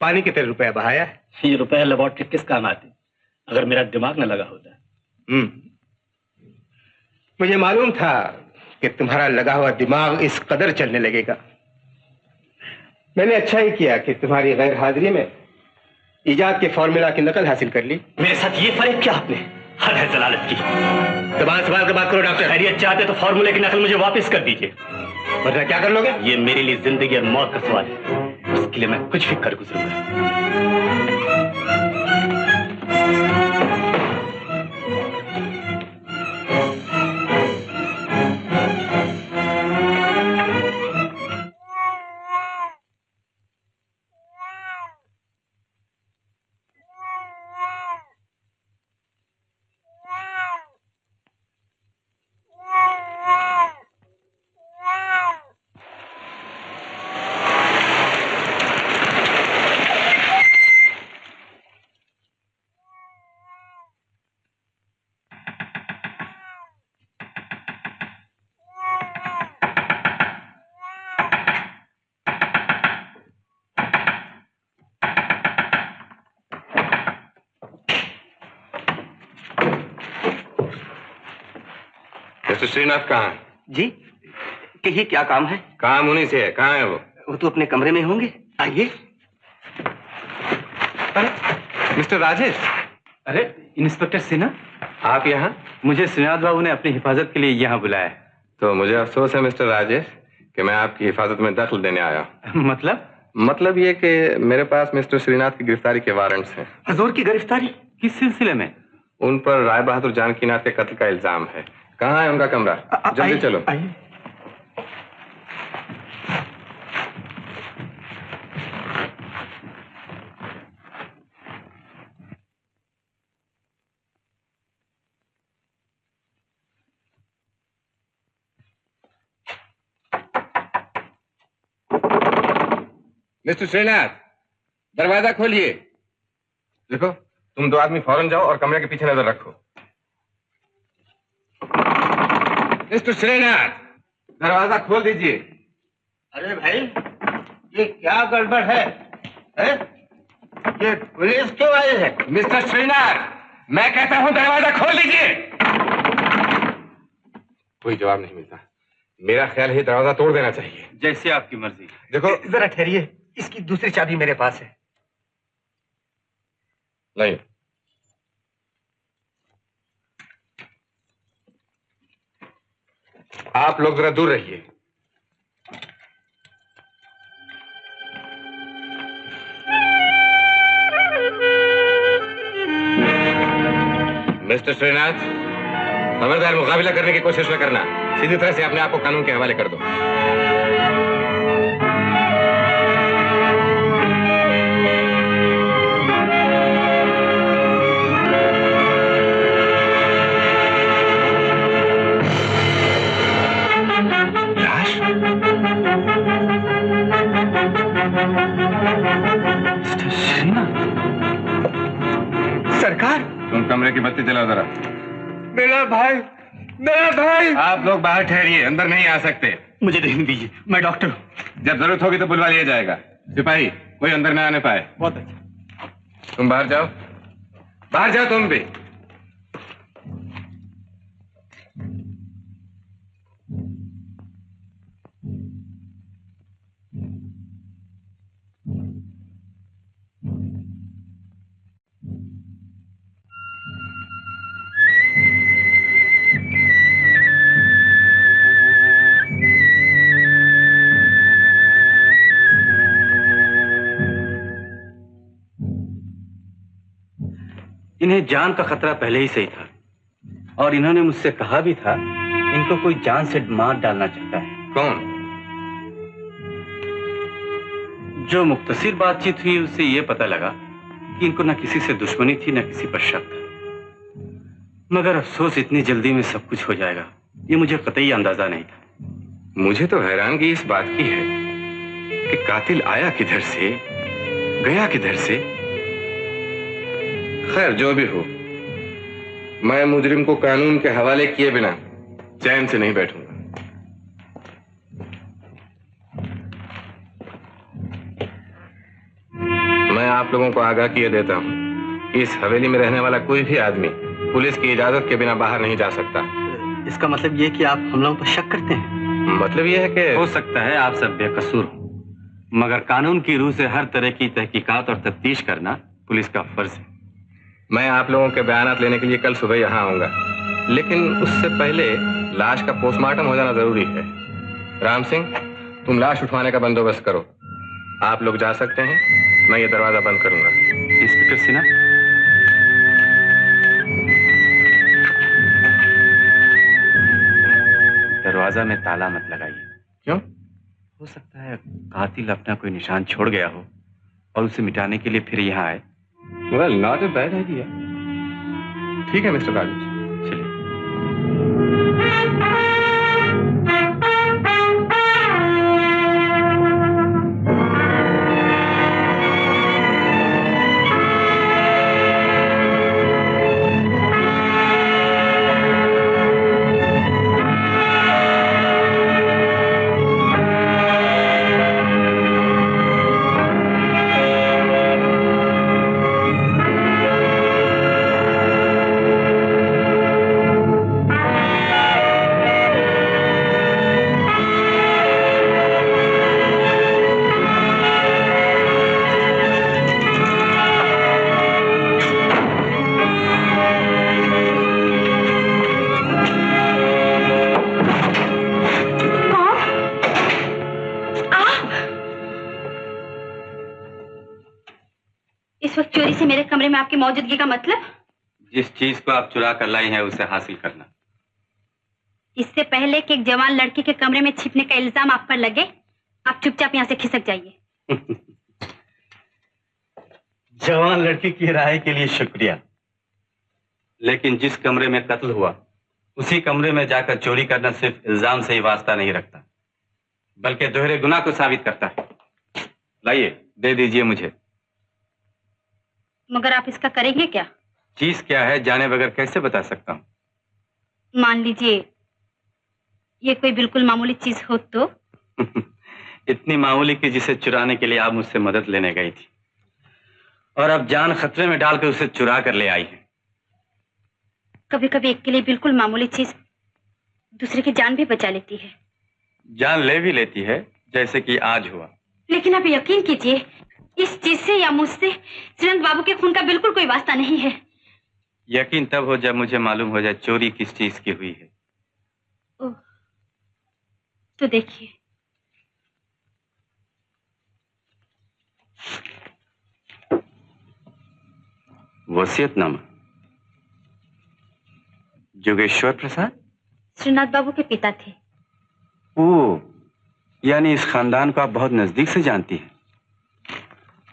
पानी की तरह रुपया बहाया है। ये रुपया लेबोरेटरी किस काम आती अगर मेरा दिमाग न लगा होता? मुझे मालूम था कि तुम्हारा लगा हुआ दिमाग इस कदर चलने लगेगा। मैंने अच्छा ही किया कि तुम्हारी गैर हाजिरी में इजाद के फॉर्मूला की नकल हासिल कर ली। मेरे साथ ये फर्क क्या आपने? हद है जलालत की। जबान संभाल कर बात करो डॉक्टर। खैरियत चाहते तो फॉर्मूले की नकल मुझे वापस कर दीजिए, वरना क्या कर लोगे? ये मेरे लिए जिंदगी और मौत का सवाल है, उसके लिए मैं कुछ भी कर गुजरूंगा। मिस्टर श्रीनाथ कहाँ है? जी, कहिए क्या काम है? काम उन्हीं से है। कहाँ है वो? वो तो अपने कमरे में होंगे, आइए। अरे मिस्टर राजेश। अरे इंस्पेक्टर सिन्हा, आप यहाँ? मुझे श्रीनाथ बाबू ने अपनी हिफाजत के लिए यहाँ बुलाया है। तो मुझे अफसोस है मिस्टर राजेश कि मैं आपकी हिफाजत में दखल देने आया हूँ। मतलब ये कि मेरे पास मिस्टर श्रीनाथ की गिरफ्तारी के वारंट्स हैं। हुजूर की गिरफ्तारी? किस सिलसिले में? उन पर राय बहादुर जानकीनाथ के कत्ल का इल्जाम है। कहाँ है उनका कमरा? जल्दी चलो। मिस्टर श्रीनाथ, दरवाजा खोलिए। देखो, तुम दो आदमी फौरन जाओ और कमरे के पीछे नजर रखो। मिस्टर श्रीनाथ, दरवाजा खोल दीजिए। अरे भाई, ये क्या गड़बड़ है? ये पुलिस क्यों आई है? मिस्टर श्रीनाथ, मैं कहता हूं दरवाजा खोल दीजिए। कोई जवाब नहीं मिलता। मेरा ख्याल है दरवाजा तोड़ देना चाहिए। जैसे आपकी मर्जी। देखो, जरा ठहरिए, इसकी दूसरी चाबी मेरे पास है। नहीं, आप लोग जरा दूर रहिए। मिस्टर श्रीनाथ, खबरदार मुकाबला करने की कोशिश न करना। सीधी तरह से अपने आप को कानून के हवाले कर दो। सरकार, तुम कमरे की बत्ती जलाओ जरा। मेरा भाई, मेरा भाई। आप लोग बाहर ठहरिए, अंदर नहीं आ सकते। मुझे देखने दीजिए, मैं डॉक्टर हूँ। जब जरूरत होगी तो बुलवा लिया जाएगा। सिपाही, कोई अंदर न आने पाए। बहुत अच्छा। तुम बाहर जाओ, बाहर जाओ तुम भी। इन्हें जान का खतरा पहले ही से ही था और इन्होंने मुझसे कहा भी था इनको कोई जान से मार डालना चाहता है। कौन? जो मुख्तसिर बातचीत हुई उससे ये पता लगा कि इनको न किसी से दुश्मनी थी न किसी पर शक था। मगर अफसोस इतनी जल्दी में सब कुछ हो जाएगा ये मुझे कतई अंदाजा नहीं था। मुझे तो हैरानगी इस बात की है कि कातिल आया किधर से, गया किधर से। खैर जो भी हो, मैं मुजरिम को कानून के हवाले किए बिना चैन से नहीं बैठूंगा। मैं आप लोगों को आगाह किए देता हूं कि इस हवेली में रहने वाला कोई भी आदमी पुलिस की इजाजत के बिना बाहर नहीं जा सकता। इसका मतलब ये कि आप हम लोगों पर शक करते हैं? मतलब ये है कि हो सकता है आप सब बेकसूर हो, मगर कानून की रूह से हर तरह की तहकीकात और तफ्तीश करना पुलिस का फर्ज है। मैं आप लोगों के बयानात लेने के लिए कल सुबह यहाँ आऊंगा, लेकिन उससे पहले लाश का पोस्टमार्टम हो जाना जरूरी है। राम सिंह, तुम लाश उठवाने का बंदोबस्त करो। आप लोग जा सकते हैं, मैं ये दरवाजा बंद करूंगा। इंस्पेक्टर सिन्हा, दरवाजा में ताला मत लगाइए। क्यों? हो सकता है कातिल अपना कोई निशान छोड़ गया हो और उसे मिटाने के लिए फिर यहाँ आए। Well, not a bad idea. ठीक है मिस्टर राजेश, चलिए। कमरे में आपकी मौजूदगी का मतलब? जिस चीज को आप चुरा कर लाई हैं उसे हासिल करना। इससे पहले कि एक जवान लड़की के कमरे में छिपने का इल्जाम आप पर लगे, आप चुपचाप यहाँ से खिसक जाइए। जवान लड़की की राय के लिए शुक्रिया, लेकिन जिस कमरे में कत्ल हुआ उसी कमरे में जाकर चोरी करना सिर्फ इल्जाम से ही वास्ता नहीं रखता, बल्कि दोहरे गुनाह को साबित करता है। लाइए, दे दीजिए मुझे। मगर आप इसका करेंगे क्या? चीज क्या है जाने बगैर कैसे बता सकता हूँ? मान लीजिए ये कोई बिल्कुल मामूली चीज हो तो? इतनी मामूली कि जिसे चुराने के लिए आप मुझसे मदद लेने गई थी और अब जान खतरे में डालकर उसे चुरा कर ले आई है। कभी कभी एक के लिए बिल्कुल मामूली चीज दूसरे की जान भी बचा लेती है। जान ले भी लेती है, जैसे कि आज हुआ। लेकिन आप यकीन कीजिए, इस चीज से या मुझसे श्रीनाथ बाबू के खून का बिल्कुल कोई वास्ता नहीं है। यकीन तब हो जब मुझे मालूम हो जाए चोरी किस चीज की हुई है। ओह, तो देखिए। वसीयतनामा। जोगेश्वर प्रसाद श्रीनाथ बाबू के पिता थे। ओह, यानी इस खानदान को आप बहुत नजदीक से जानती हैं।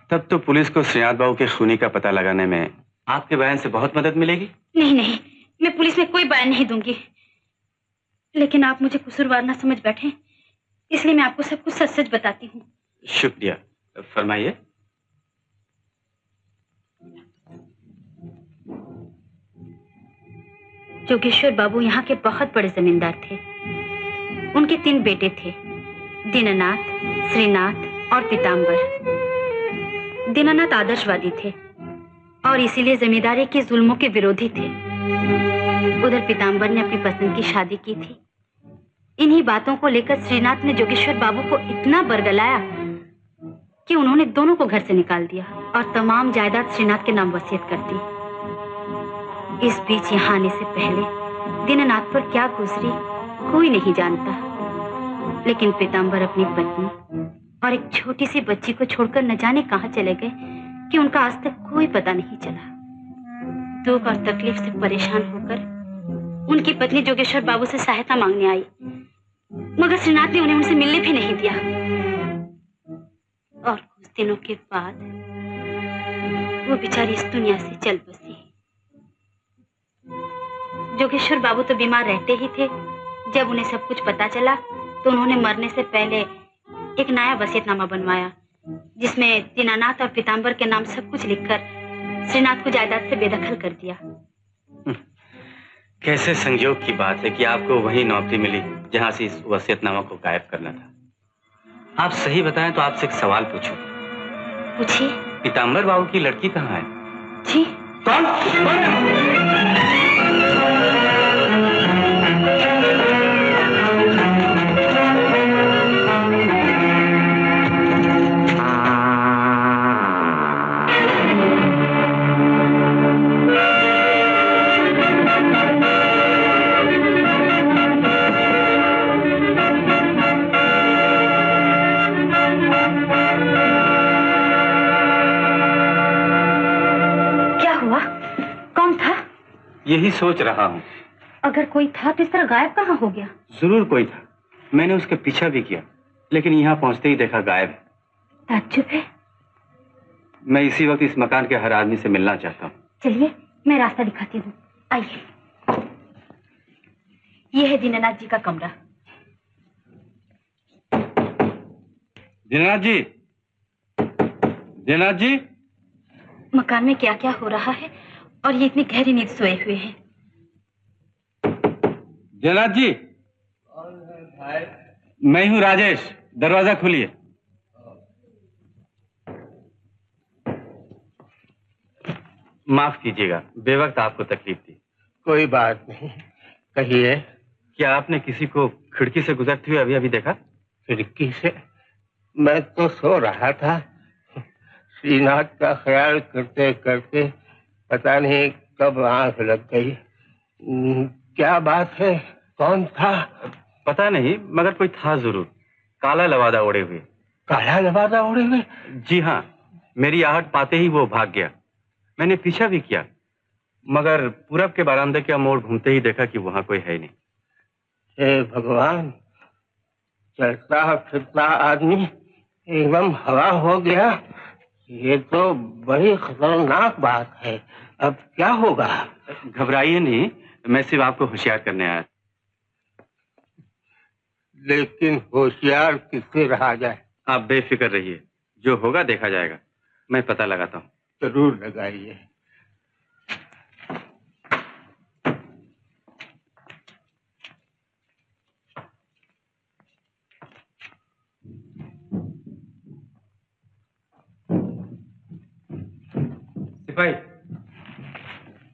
तब तो पुलिस को श्रीनाथ बाबू के खूनी का पता लगाने में आपके बयान से बहुत मदद मिलेगी। नहीं नहीं, मैं पुलिस में कोई बयान नहीं दूंगी, लेकिन आप मुझे कसूरवार ना समझ बैठे, इसलिए मैं आपको सब कुछ सच सच बताती हूँ। शुक्रिया, फरमाइए। जोगेश्वर बाबू यहाँ के बहुत बड़े जमींदार थे। उनके 3 बेटे थे, दीनानाथ, श्रीनाथ और पीताम्बर। दीनानाथ आदर्शवादी थे और इसीलिए जमींदारी के जुल्मों के विरोधी थे। उधर पीताम्बर ने अपनी पसंद की शादी की थी। इन्हीं बातों को लेकर श्रीनाथ ने जोगेश्वर बाबू को इतना बरगलाया कि उन्होंने दोनों को घर से निकाल दिया और तमाम जायदाद श्रीनाथ के नाम वसीयत कर दी। इस बीच यहाँ आने से पहले दीनानाथ पर क्या गुजरी कोई नहीं जानता, लेकिन पीताम्बर अपनी पत्नी और एक छोटी सी बच्ची को छोड़कर न जाने कहां चले गए कि उनका आज तक कोई पता नहीं चला। दुख और तकलीफ से परेशान होकर उनकी पत्नी जोगेश्वर बाबू से सहायता मांगने आई, मगर श्रीनाथ ने उन्हें उनसे मिलने भी नहीं दिया। और कुछ दिनों के बाद वो बेचारी इस दुनिया से चल बसी। जोगेश्वर बाबू तो बीमार रहते ही थे। जब उन्हें सब कुछ पता चला तो उन्होंने मरने से पहले एक नया वसीयतनामा बनवाया, जिसमें दीनानाथ और पीताम्बर के नाम सब कुछ लिखकर श्रीनाथ को जायदाद से बेदखल कर दिया। कैसे संयोग की बात है कि आपको वही नौकरी मिली जहां से इस वसीयतनामा को गायब करना था। आप सही बताएं तो आपसे एक सवाल पूछूं। पूछिए। पीताम्बर बाबू की लड़की कहाँ है? जी। कौन? यही सोच रहा हूँ। अगर कोई था तो इस तरह गायब कहाँ हो गया? जरूर कोई था। मैंने उसके पीछा भी किया, लेकिन यहाँ पहुँचते ही देखा गायब है। ताज्जुब है। मैं इसी वक्त इस मकान के हर आदमी से मिलना चाहता हूँ। चलिए मैं रास्ता दिखाती हूँ, आइए। ये है दीनानाथ जी का कमरा। दीनानाथ जी, दीनानाथ जी। मकान में क्या क्या हो रहा है और ये इतनी गहरी नींद सोए हुए हैं। दीनानाथ जी। कौन है भाई? मैं हूँ राजेश, दरवाजा खोलिए। माफ कीजिएगा, बेवक्त आपको तकलीफ दी। कोई बात नहीं, कहिए। क्या आपने किसी को खिड़की से गुजरते हुए अभी अभी देखा? खिड़की से? मैं तो सो रहा था। श्रीनाथ का ख्याल करते करते पता नहीं कब आंख लग गई। क्या बात है? कौन था? पता नहीं, मगर कोई था जरूर, काला लवादा ओढ़े हुए। काला लवादा ओढ़े हुए? जी हाँ, मेरी आहट पाते ही वो भाग गया। मैंने पीछा भी किया, मगर पूरब के बरामदे का मोड़ घूमते ही देखा कि वहां कोई है नहीं। हे भगवान, चलता फिरता आदमी एकदम हवा हो गया। ये तो बड़ी खतरनाक बात है। अब क्या होगा? घबराइए नहीं, मैं सिर्फ आपको होशियार करने आया। लेकिन होशियार किससे रहा जाए? आप बेफिक्र रहिए, जो होगा देखा जाएगा। मैं पता लगाता हूँ। जरूर लगाइए। सिपाही।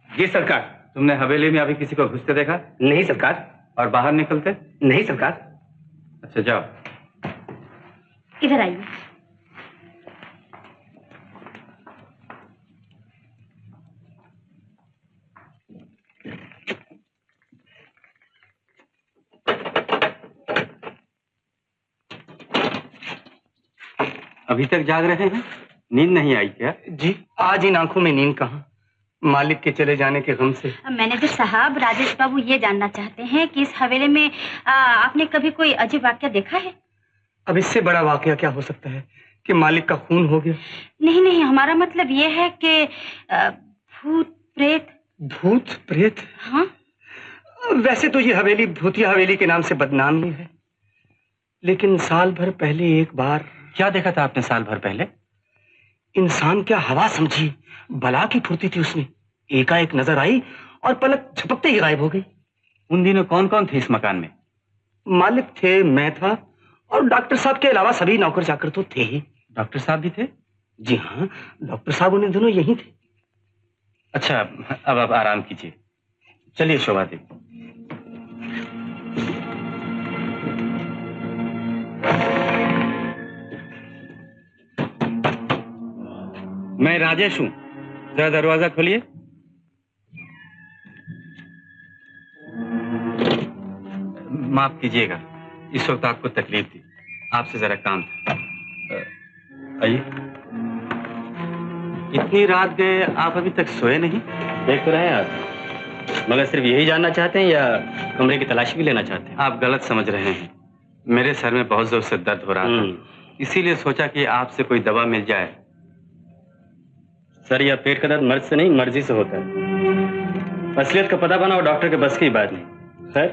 जी सरकार। तुमने हवेली में अभी किसी को घुसते देखा? नहीं सरकार। और बाहर निकलते? नहीं सरकार। अच्छा जाओ। इधर आइए। अभी तक जाग रहे हैं? नींद नहीं आई क्या? जी, आज इन आंखों में नींद कहाँ, मालिक के चले जाने के गम से। मैनेजर साहब, राजेश बाबू ये जानना चाहते हैं कि इस हवेली में आपने कभी कोई अजीब वाकया देखा है? अब इससे बड़ा वाकया क्या हो सकता है कि मालिक का खून हो गया? नहीं नहीं, हमारा मतलब ये है कि भूत प्रेत। भूत प्रेत? हाँ। वैसे तो ये हवेली भूतिया हवेली के नाम से बदनाम ही है, लेकिन साल भर पहले एक बार। क्या देखा था आपने साल भर पहले? इंसान क्या हवा समझी, बला की फुर्ती थी उसमें। एकाएक नजर आई और पलक झपकते ही गायब हो गई। उन दिनों कौन कौन थे इस मकान में? मालिक थे, मैं था, और डॉक्टर साहब के अलावा सभी नौकर चाकर तो थे ही। डॉक्टर साहब भी थे? जी हाँ, डॉक्टर साहब उन दिनों यही थे। अच्छा, अब आप आराम कीजिए। चलिए शोभा देवी। मैं राजेश हूं, जरा दरवाजा खोलिए। माफ कीजिएगा, इस वक्त आपको तकलीफ दी। आपसे जरा काम था। आइए। इतनी रात गए, आप अभी तक सोए नहीं? देख तो रहे हैं आप, मगर सिर्फ यही जानना चाहते हैं या कमरे की तलाशी भी लेना चाहते हैं? आप गलत समझ रहे हैं। मेरे सर में बहुत जोर से दर्द हो रहा था, इसीलिए सोचा कि आपसे कोई दवा मिल जाए। सर या पेट का दर्द मर्ज से नहीं, मर्जी से होता है। असलियत का पता बना और डॉक्टर के बस की बात नहीं। खैर,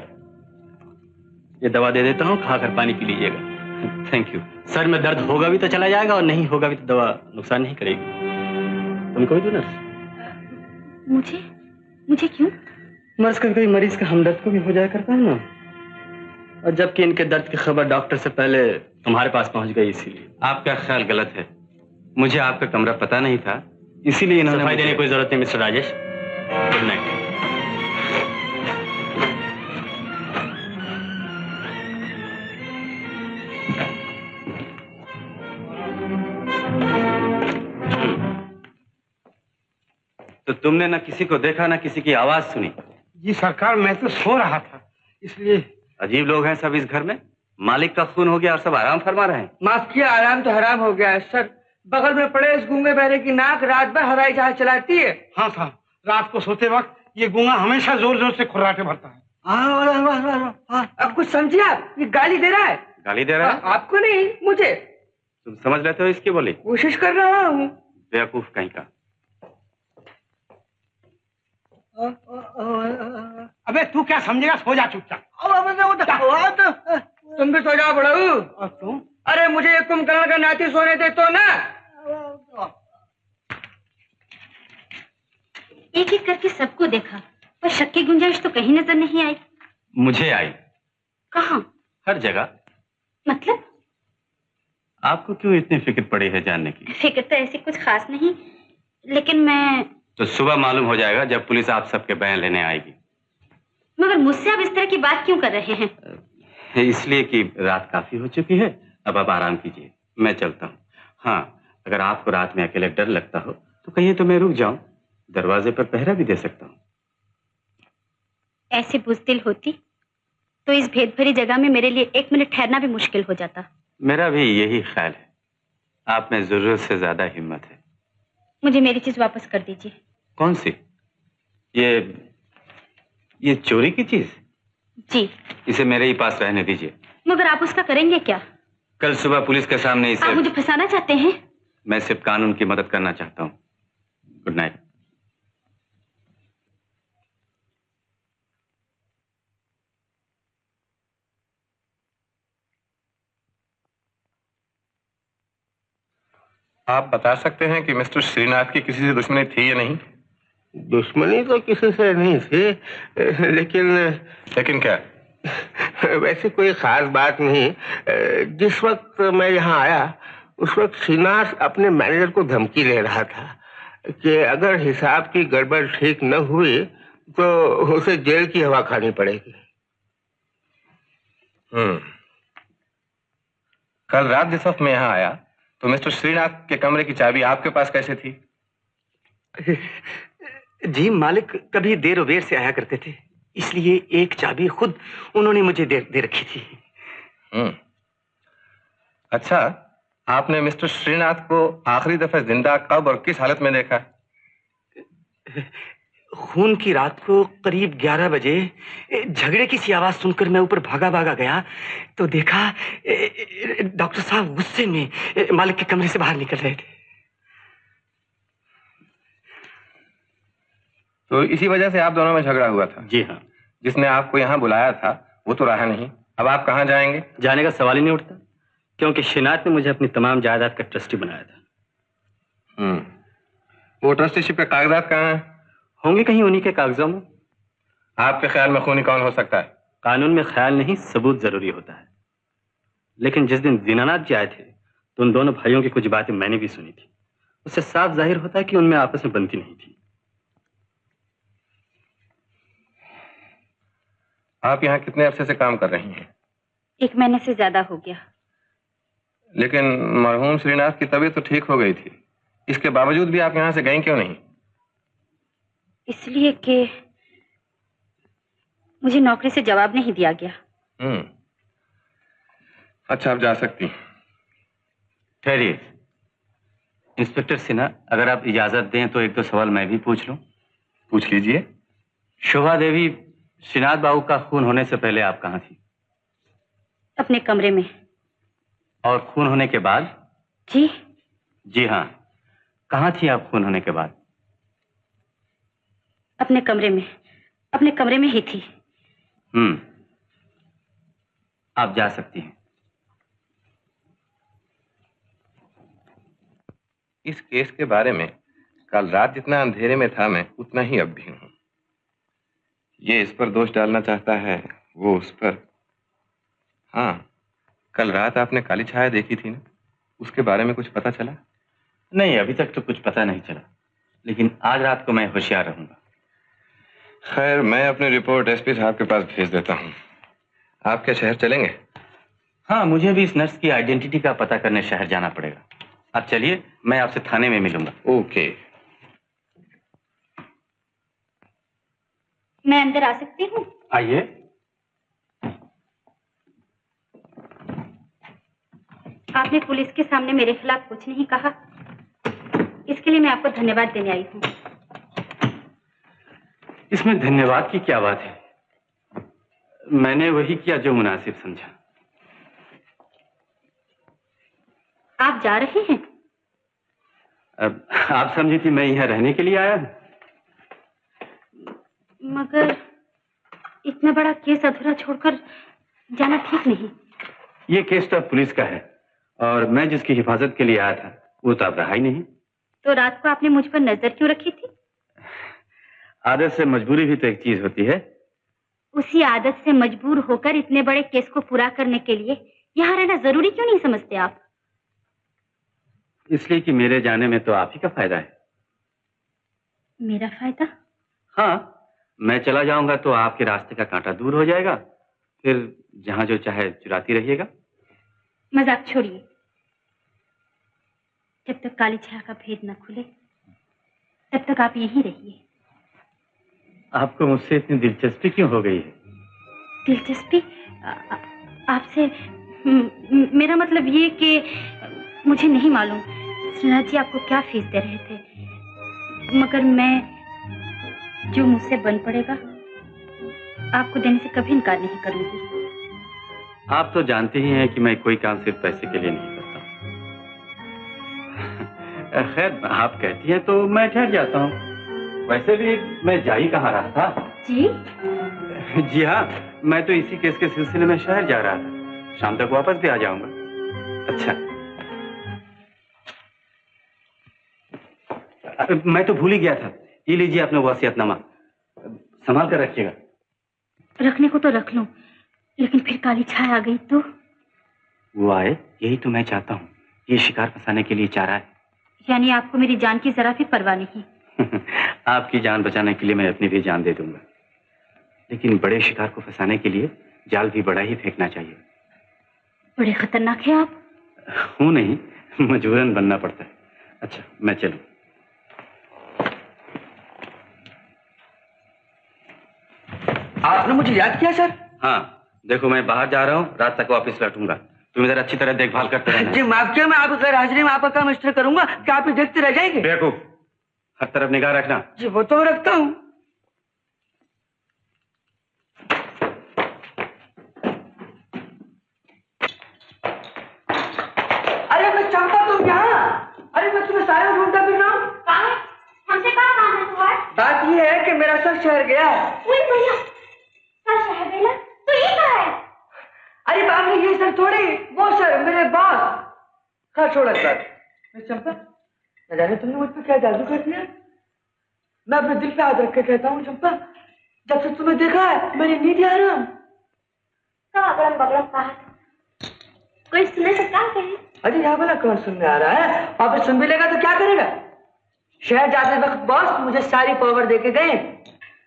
ये दवा दे देता हूँ, खाकर पानी पी लीजिएगा। Thank you. सर में दर्द होगा भी तो चला जाएगा और नहीं होगा भी तो दवा नुकसान नहीं करेगी। तुमको भी दो नर्स? मुझे? मुझे क्यों? मर्ज का कोई मरीज का हमदर्द को भी हो जाया करता है ना, और जबकि इनके दर्द की खबर डॉक्टर से पहले तुम्हारे पास पहुंच गई, इसीलिए। आपका ख्याल गलत है। मुझे आपका कमरा पता नहीं था, इसीलिए इन्होंने सफाई देने की कोई जरूरत नहीं मिस्टर राजेश। Good night. तो तुमने ना किसी को देखा ना किसी की आवाज सुनी? जी सरकार, मैं तो सो रहा था, इसलिए। अजीब लोग हैं सब इस घर में। मालिक का खून हो गया और सब आराम फरमा रहे हैं। माफ किया, आराम तो हराम हो गया है सर। बगल में पड़े इस गूंगे बहरे की नाक रात भर हवाई जहाज चलाती है। हाँ साहब, रात को सोते वक्त ये गूंगा हमेशा जोर जोर से खुर्राटे भरता है। अब कुछ समझिए आप, ये गाली दे रहा है। गाली दे रहा है? आपको नहीं, मुझे। तुम समझ लेते हो इसकी बोली? कोशिश कर रहा हूँ। बेवकूफ कहीं का। अबे तू क्या समझेगा, सो जा चुपचाप। तुम भी सो जाओ बड़ाऊ। और तुम? अरे मुझे एक कुंभकर्ण का नाती सोने दे तो ना। एक एक करके सबको देखा, पर शक की गुंजाइश तो कहीं नजर नहीं आई। मुझे आई। कहाँ? हर जगह। मतलब? आपको क्यों इतनी फिक्र पड़ी है जानने की? फिक्र तो ऐसी कुछ खास नहीं, लेकिन मैं। तो सुबह मालूम हो जाएगा जब पुलिस आप सबके बयान लेने आएगी। मगर मुझसे आप इस तरह की बात क्यों कर रहे हैं? इसलिए कि रात काफी हो चुकी है, अब आप आराम कीजिए, मैं चलता हूँ। हाँ, अगर आपको रात में अकेले डर लगता हो तो कहिए तो मैं रुक जाऊं, दरवाजे पर पहरा भी दे सकता हूँ। ऐसी बुज़दिल होती तो इस भेद भरी जगह में मेरे लिए एक मिनट ठहरना भी मुश्किल हो जाता। मेरा भी यही ख्याल है। आप में जरूरत से ज्यादा हिम्मत है। मुझे मेरी चीज वापस कर दीजिए। कौन सी? ये चोरी की चीज? जी। इसे मेरे ही पास रहने दीजिए। मगर आप उसका करेंगे क्या? कल सुबह पुलिस के सामने इसे। आप मुझे फंसाना चाहते हैं? मैं सिर्फ कानून की मदद करना चाहता हूँ। Good night. आप बता सकते हैं कि मिस्टर श्रीनाथ की किसी से दुश्मनी थी या नहीं? दुश्मनी तो किसी से नहीं थी, लेकिन क्या? वैसे कोई खास बात नहीं। जिस वक्त मैं यहाँ आया उस वक्त श्रीनाथ अपने मैनेजर को धमकी दे रहा था कि अगर हिसाब की गड़बड़ ठीक न हुई तो उसे जेल की हवा खानी पड़ेगी। कल रात जिस वक्त मैं यहाँ आया तो मिस्टर श्रीनाथ के कमरे की चाबी आपके पास कैसे थी? जी, मालिक कभी देर वेर से आया करते थे, इसलिए एक चाबी खुद उन्होंने मुझे दे रखी थी। अच्छा, आपने मिस्टर श्रीनाथ को आखिरी दफा जिंदा कब और किस हालत में देखा? खून की रात को करीब 11 बजे झगड़े की सी आवाज सुनकर मैं ऊपर भागा गया तो देखा डॉक्टर साहब गुस्से में मालिक के कमरे से बाहर निकल रहे थे। तो इसी वजह से आप दोनों में झगड़ा हुआ था? जी हाँ। जिसने आपको यहाँ बुलाया था वो तो रहा नहीं, अब आप कहाँ जाएंगे? जाने का सवाल ही नहीं उठता, क्योंकि श्रीनाथ ने मुझे अपनी तमाम जायदाद का ट्रस्टी बनाया था। वो ट्रस्टीशिप के कागजात कहाँ हैं? होंगे कहीं उन्हीं के कागजों में। आपके ख्याल में खूनी कौन हो सकता है? कानून में ख्याल नहीं, सबूत जरूरी होता है। लेकिन जिस दिन दीनानाथ जी आए थे तो उन दोनों भाइयों की कुछ बातें मैंने भी सुनी थी। उससे साफ जाहिर होता है कि उनमें आपस में बनती नहीं थी। आप यहाँ कितने अरसे से काम कर रही हैं? 1 महीने से ज्यादा हो गया। लेकिन मरहूम श्रीनाथ की तबीयत तो ठीक हो गई थी, इसके बावजूद भी आप यहाँ से गईं क्यों नहीं? इसलिए कि मुझे नौकरी से जवाब नहीं दिया गया। अच्छा, आप जा सकती। ठहरिए इंस्पेक्टर सिन्हा, अगर आप इजाजत दें तो 1-2 सवाल मैं भी पूछ लूं। पूछ लीजिए। शोभा देवी, श्रीनाथ बाबू का खून होने से पहले आप कहाँ थी? अपने कमरे में। और खून होने के बाद? जी हाँ, कहाँ थी आप खून होने के बाद? अपने कमरे में। अपने कमरे में ही थी। आप जा सकती हैं। इस केस के बारे में कल रात जितना अंधेरे में था मैं, उतना ही अब भी हूं। ये इस पर दोष डालना चाहता है, वो उस पर। हाँ, कल रात आपने काली छाया देखी थी ना, उसके बारे में कुछ पता चला? नहीं, अभी तक तो कुछ पता नहीं चला, लेकिन आज रात को मैं होशियार रहूंगा। खैर, मैं अपनी रिपोर्ट एसपी साहब के पास भेज देता हूँ। आप क्या शहर चलेंगे? हाँ, मुझे भी इस नर्स की आइडेंटिटी का पता करने शहर जाना पड़ेगा। आप चलिए, मैं आपसे थाने में मिलूंगा। ओके। मैं अंदर आ सकती हूँ? आइए। आपने पुलिस के सामने मेरे खिलाफ कुछ नहीं कहा, इसके लिए मैं आपको धन्यवाद देने आई हूँ। इसमें धन्यवाद की क्या बात है? मैंने वही किया जो मुनासिब समझा। आप जा रहे हैं? अब आप समझी थी मैं यहाँ रहने के लिए आया हूँ? मगर इतना बड़ा केस अधूरा छोड़कर जाना ठीक नहीं। ये केस तो अब पुलिस का है, और मैं जिसकी हिफाजत के लिए आया था वो तो अब रहा ही नहीं। तो रात को आपने मुझ पर नजर क्यों रखी थी? आदत से मजबूरी भी तो एक चीज होती है। उसी आदत से मजबूर होकर इतने बड़े केस को पूरा करने के लिए यहाँ रहना जरूरी क्यों नहीं समझते आप? इसलिए कि मेरे जाने में तो आप ही का फायदा है। मेरा फायदा? हाँ, मैं चला जाऊंगा तो आपके रास्ते का कांटा दूर हो जाएगा, फिर जहां जो चाहे चुराती रहिएगा। मजाक छोड़िए। जब तक काली छाया का भेद न खुले तब तक आप यहीं रहिए। आपको मुझसे इतनी दिलचस्पी क्यों हो गई है? दिलचस्पी? आपसे? मेरा मतलब ये कि मुझे नहीं मालूम श्रीनाथ जी आपको क्या फीस दे रहे थे, मगर मैं जो मुझसे बन पड़ेगा आपको देने से कभी इनकार नहीं करूंगी। आप तो जानते ही हैं कि मैं कोई काम सिर्फ पैसे के लिए नहीं करता। खैर, आप कहती हैं तो मैं ठहर जाता हूँ। वैसे भी मैं जा ही कहाँ रहा था। जी हाँ, मैं तो इसी केस के सिलसिले में शहर जा रहा था। शाम तक वापस भी आ जाऊंगा। अच्छा, मैं तो भूल ही गया था। ये लीजिए अपना वसीयतनामा, संभाल कर रखिएगा। रखने को तो रख लूं, लेकिन फिर काली छाया आ गई तो? वो आए, यही तो मैं चाहता हूँ। ये शिकार फंसाने के लिए चाह रहा है। यानी आपको मेरी जान की जरा भी परवाह नहीं? आपकी जान बचाने के लिए मैं अपनी भी जान दे दूंगा, लेकिन बड़े शिकार को फंसाने के लिए जाल भी बड़ा ही फेंकना चाहिए। बड़े खतरनाक है आप। हूं नहीं, मजबूरन बनना पड़ता है। अच्छा, मैं चलूं। आपने मुझे याद किया सर? हाँ, देखो मैं बाहर जा रहा हूँ, रात तक वापस लौटूंगा। तुम इधर अच्छी तरह देखभाल करते रहना। जी माफ किया, मैं आपकी गैर हाजिरी में आपका काम इस तरह करूंगा कि आप ही देखते रह जाएंगे। बेवकूफ, हर तरफ निगाह रखना। जी वो तो मैं रखता हूँ। अरे मैं चंपा, तुम यहाँ? अरे मैं तुम्हें सारा ढूंढता फिर रहा हूँ। हमसे कहाँ काम है तुम्हारा? बात ये है कि मेरा सर शहर गया है। भैया, सर शहर गया तो ये कहाँ है? अरे बाप रे, ये सर थोड़ी, वो सर मेरे बॉस। खैर छोड़ो सर। मैं चंपा, न जाने तुमने मुझ पर क्या जादू कर दिया। मैं अपने दिल पे हाथ रख के कहता हूँ चंपा, जब से तुम्हें देखा है मेरी नींद आराम। अगड़म बगड़म कहा कोई सुने तो क्या कहे? अरे यहाँ वाला कौन सुनने आ रहा है? वापस सुन भी लेगा तो क्या करेगा? शहर जाते वक्त बॉस मुझे सारी पावर दे के गए।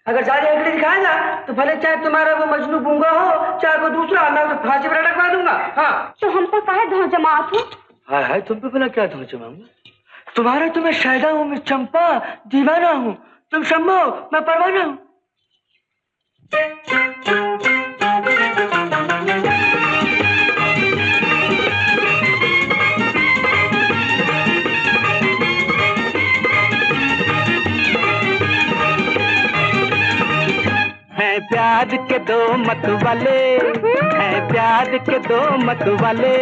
अगर सारी आंकड़े दिखाएगा तो भले चाहे तुम्हारा वो मजनू गूंगा हो, चाहे वो दूसरा, मैं उसे फांसी पर लटकवा दूंगा। हाँ, तो हम पर काहे धौं जमात हो? हाय हाय, तुम पे भला क्या धौं जमाऊंगा? तुम्हारा तो मैं शायदा हूँ, मैं चंपा दीवाना हूँ। तुम शम्मा हो, मैं परवाना हूँ। है प्यार के दो मत वाले, है प्यार के दो मत वाले,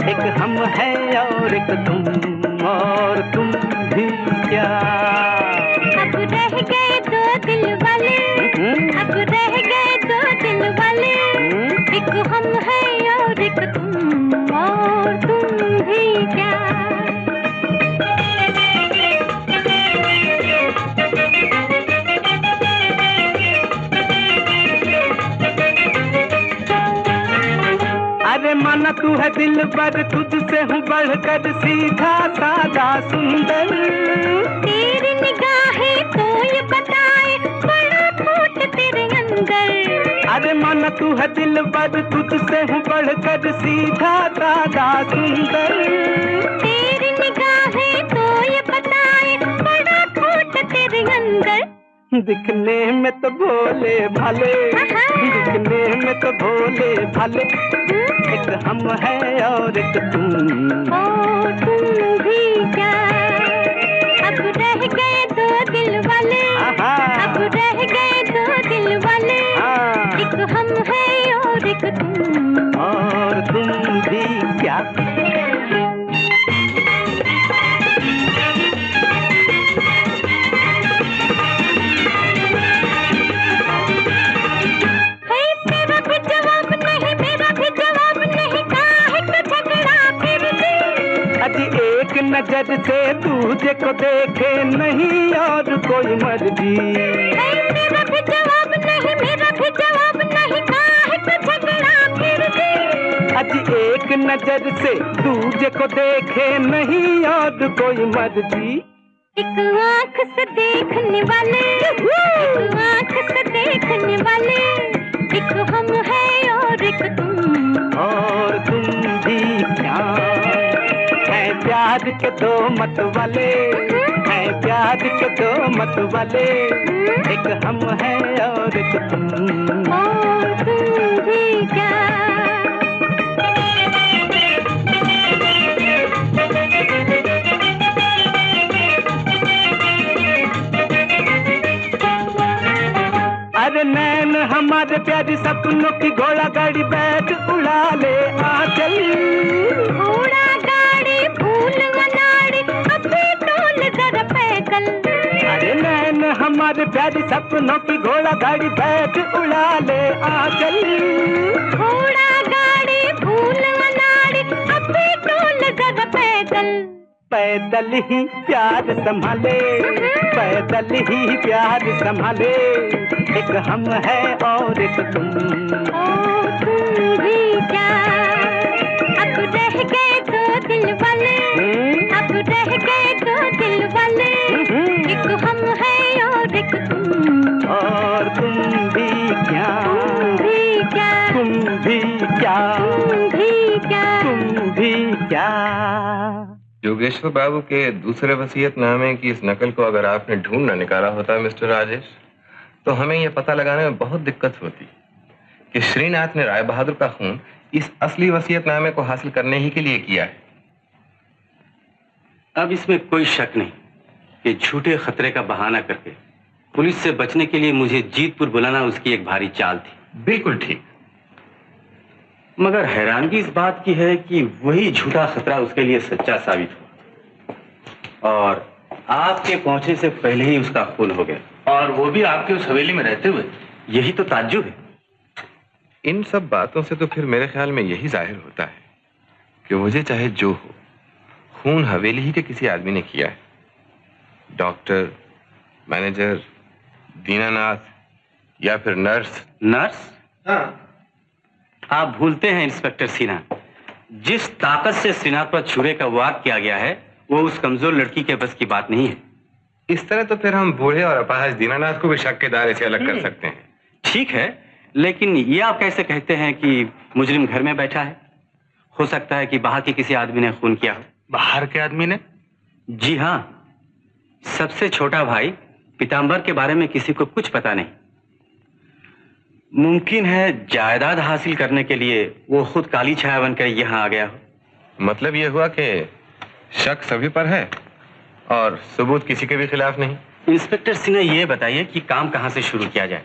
एक हम है और एक तुम, और तुम भी क्या। अब रह गए दो दिल वाले, है दिल पर, तुझसे हूँ बढ़कर सीधा सादा सुंदर। तेरी निगाहें तो ये बताए बड़ा खोट तेरे अंदर। अरे माना तू है दिल पर, तुझसे हूँ बढ़कर सीधा सादा सुंदर। तेरी निगाहें तो ये बताए बड़ा खोट तेरे अंदर। दिखने में तो भोले भाले, दिखने में तो भोले भाले, एक हम है और एक तुम। ओ तुम भी क्या, अब रह गए दो दिल वाले, अब रह गए दो दिल वाले, एक हम है और एक तुम। और तुम भी क्या। नजर से तुझे को देखे नहीं और कोई मर्जी। मेरा भी जवाब नहीं, मेरा भी जवाब नहीं, काहे को झगड़ा फिर भी। आज एक नजर से तुझे को देखे नहीं और कोई मर्जी। एक आंख से देखने वाले, एक आंख से देखने वाले, एक हम है और एक तुम। और तुम भी क्या, प्यार के दो मत वाले, हैं प्यार के दो मत वाले, एक हम है और एक तुम। और तुम भी क्या। अरे नैन हमारे प्यारी सपनों की घोड़ा गाड़ी बैठ उड़ा ले आंचल। घोड़ा गाड़ी फूल मनाड़ी अभी टोल जरा पैदल। अरे नैन हमारे प्यारी सपनों की घोड़ा गाड़ी बैठ उड़ा ले आंचल। घोड़ा गाड़ी फूल मनाड़ी अभी टोल जरा पैदल। पैदल ही प्यार संभाले, पैदल ही प्यार संभाले, एक हम है और एक तुम। ओ तुम भी क्या, अब रह गए दो दिल वाले, अब रह गए दो दिल वाले, एक हम है और एक तुम। और तुम भी क्या, तुम भी क्या, तुम भी क्या, तुम भी क्या, तुम भी क्या। योगेश्वर बाबू के दूसरे वसीयतनामे की इस नकल को अगर आपने ढूंढ न निकाला होता मिस्टर राजेश, तो हमें यह पता लगाने में बहुत दिक्कत होती कि श्रीनाथ ने राय बहादुर का खून इस असली वसीयतनामे को हासिल करने ही के लिए किया है। अब इसमें कोई शक नहीं कि झूठे खतरे का बहाना करके पुलिस से बचने के लिए मुझे जीतपुर बुलाना उसकी एक भारी चाल थी। बिल्कुल ठीक। मगर हैरानगी इस बात की है कि वही झूठा खतरा उसके लिए सच्चा साबित हुआ और आपके पहुंचने से पहले ही उसका खून हो गया, और वो भी आपके उस हवेली में रहते हुए। यही तो ताज्जुब है। इन सब बातों से तो फिर मेरे ख्याल में यही जाहिर होता है कि मुझे चाहे जो हो, खून हवेली ही के किसी आदमी ने किया है। डॉक्टर, मैनेजर, दीनानाथ या फिर नर्स। नर्स? हाँ। आप भूलते हैं इंस्पेक्टर सिन्हा, जिस ताकत से श्रीनाथ पर छुरे का वार किया गया है वो उस कमजोर लड़की के बस की बात नहीं है। इस तरह तो फिर हम बूढ़े और अपाहज दीनानाथ को भी शक के दायरे से अलग कर सकते हैं। ठीक है, लेकिन ये आप कैसे कहते हैं कि मुजरिम घर में बैठा है? हो सकता है कि बाहर के किसी आदमी ने खून किया हो। बाहर के आदमी ने? जी हाँ, सबसे छोटा भाई पीताम्बर के बारे में किसी को कुछ पता नहीं। मुमकिन है जायदाद हासिल करने के लिए वो खुद काली छाया बनकर यहाँ आ गया हो। मतलब ये हुआ कि शक सभी पर है और सबूत किसी के भी खिलाफ नहीं। इंस्पेक्टर सिन्हा, ये बताइए कि काम कहाँ से शुरू किया जाए?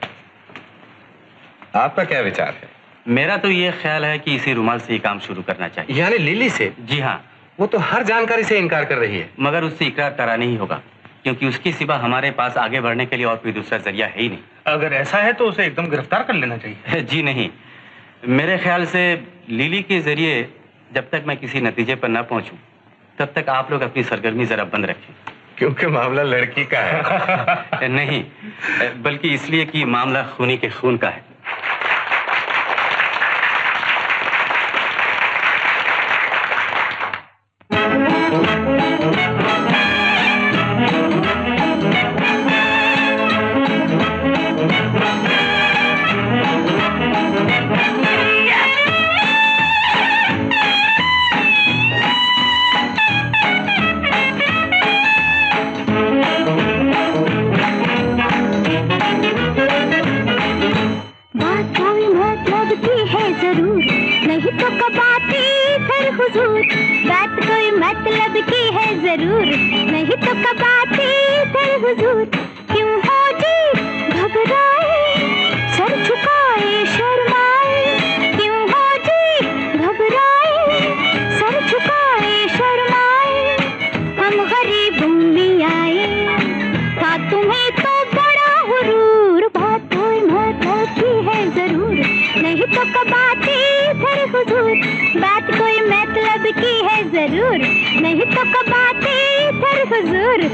आपका क्या विचार है? मेरा तो ये ख्याल है कि इसी रुमाल से ही काम शुरू करना चाहिए। यानी लिली से? जी हाँ। वो तो हर जानकारी से इनकार कर रही है। मगर उससे इकरार कराना ही होगा, क्योंकि उसके सिवा हमारे पास आगे बढ़ने के लिए और कोई दूसरा जरिया है ही नहीं। अगर ऐसा है तो उसे एकदम गिरफ्तार कर लेना चाहिए। जी नहीं, मेरे ख्याल से लिली के जरिए जब तक मैं किसी नतीजे पर ना पहुंचूं, तब तक आप लोग अपनी सरगर्मी जरा बंद रखें। क्योंकि मामला लड़की का है। नहीं, बल्कि इसलिए कि मामला खूनी के खून का है। जरूर, नहीं तो कब आते दर हुजूर। क्यों हो जी घबराए, सर झुकाए शर्माए, क्यों हो जी घबराए, सर झुकाए शर्माए। हम गरीबों में आए, था तुम्हें तो बड़ा हुरूर, बात कोई मतलब की है जरूर, नहीं तो कब आते दर हुजूर। बात कोई मतलब की है जरूर, नहीं तो कब आते दर हुजूर।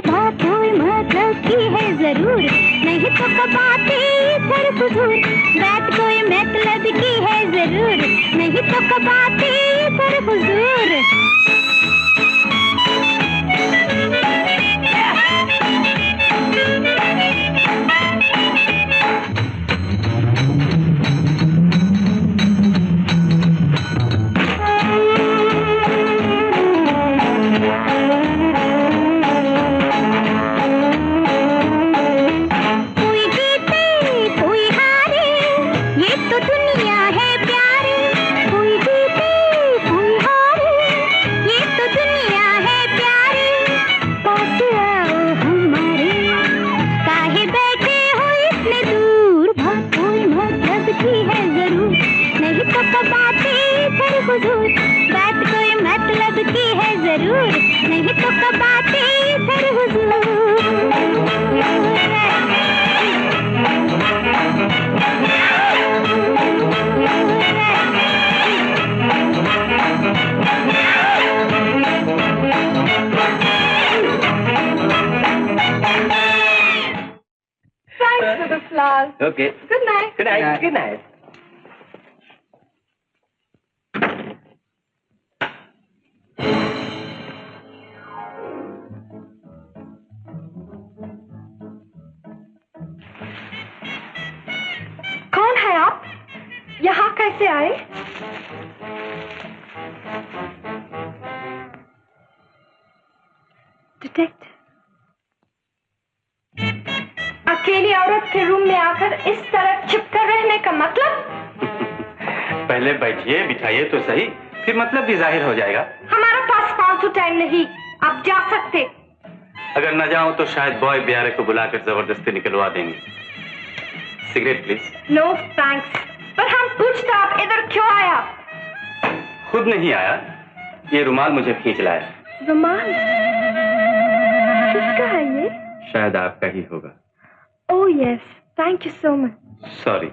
बात कोई मतलब की है जरूर, नहीं तो कब आते दर हुजूर। बात कोई मतलब की है जरूर, नहीं तो कब आते दर हुजूर। Thanks for the flowers. Okay. Good night. Good night. Good night. कौन है आप? यहाँ कैसे आए? डिटेक्टिव, अकेली औरत के रूम में आकर इस तरह छिपकर रहने का मतलब? पहले बैठिए, बिठाइए तो सही, फिर मतलब भी जाहिर हो जाएगा। हमारे पास फालतू टाइम नहीं, आप जा सकते। अगर न जाऊं तो शायद बॉय ब्यारे को बुलाकर जबरदस्ती निकलवा देंगे। Cigarette please. No thanks. पर हम पूछते आप इधर क्यों आया? खुद नहीं आया, ये रुमाल मुझे खींच लाया। रुमाल? किसका है ये? शायद आपका ही होगा। Oh yes, thank you so much. Sorry,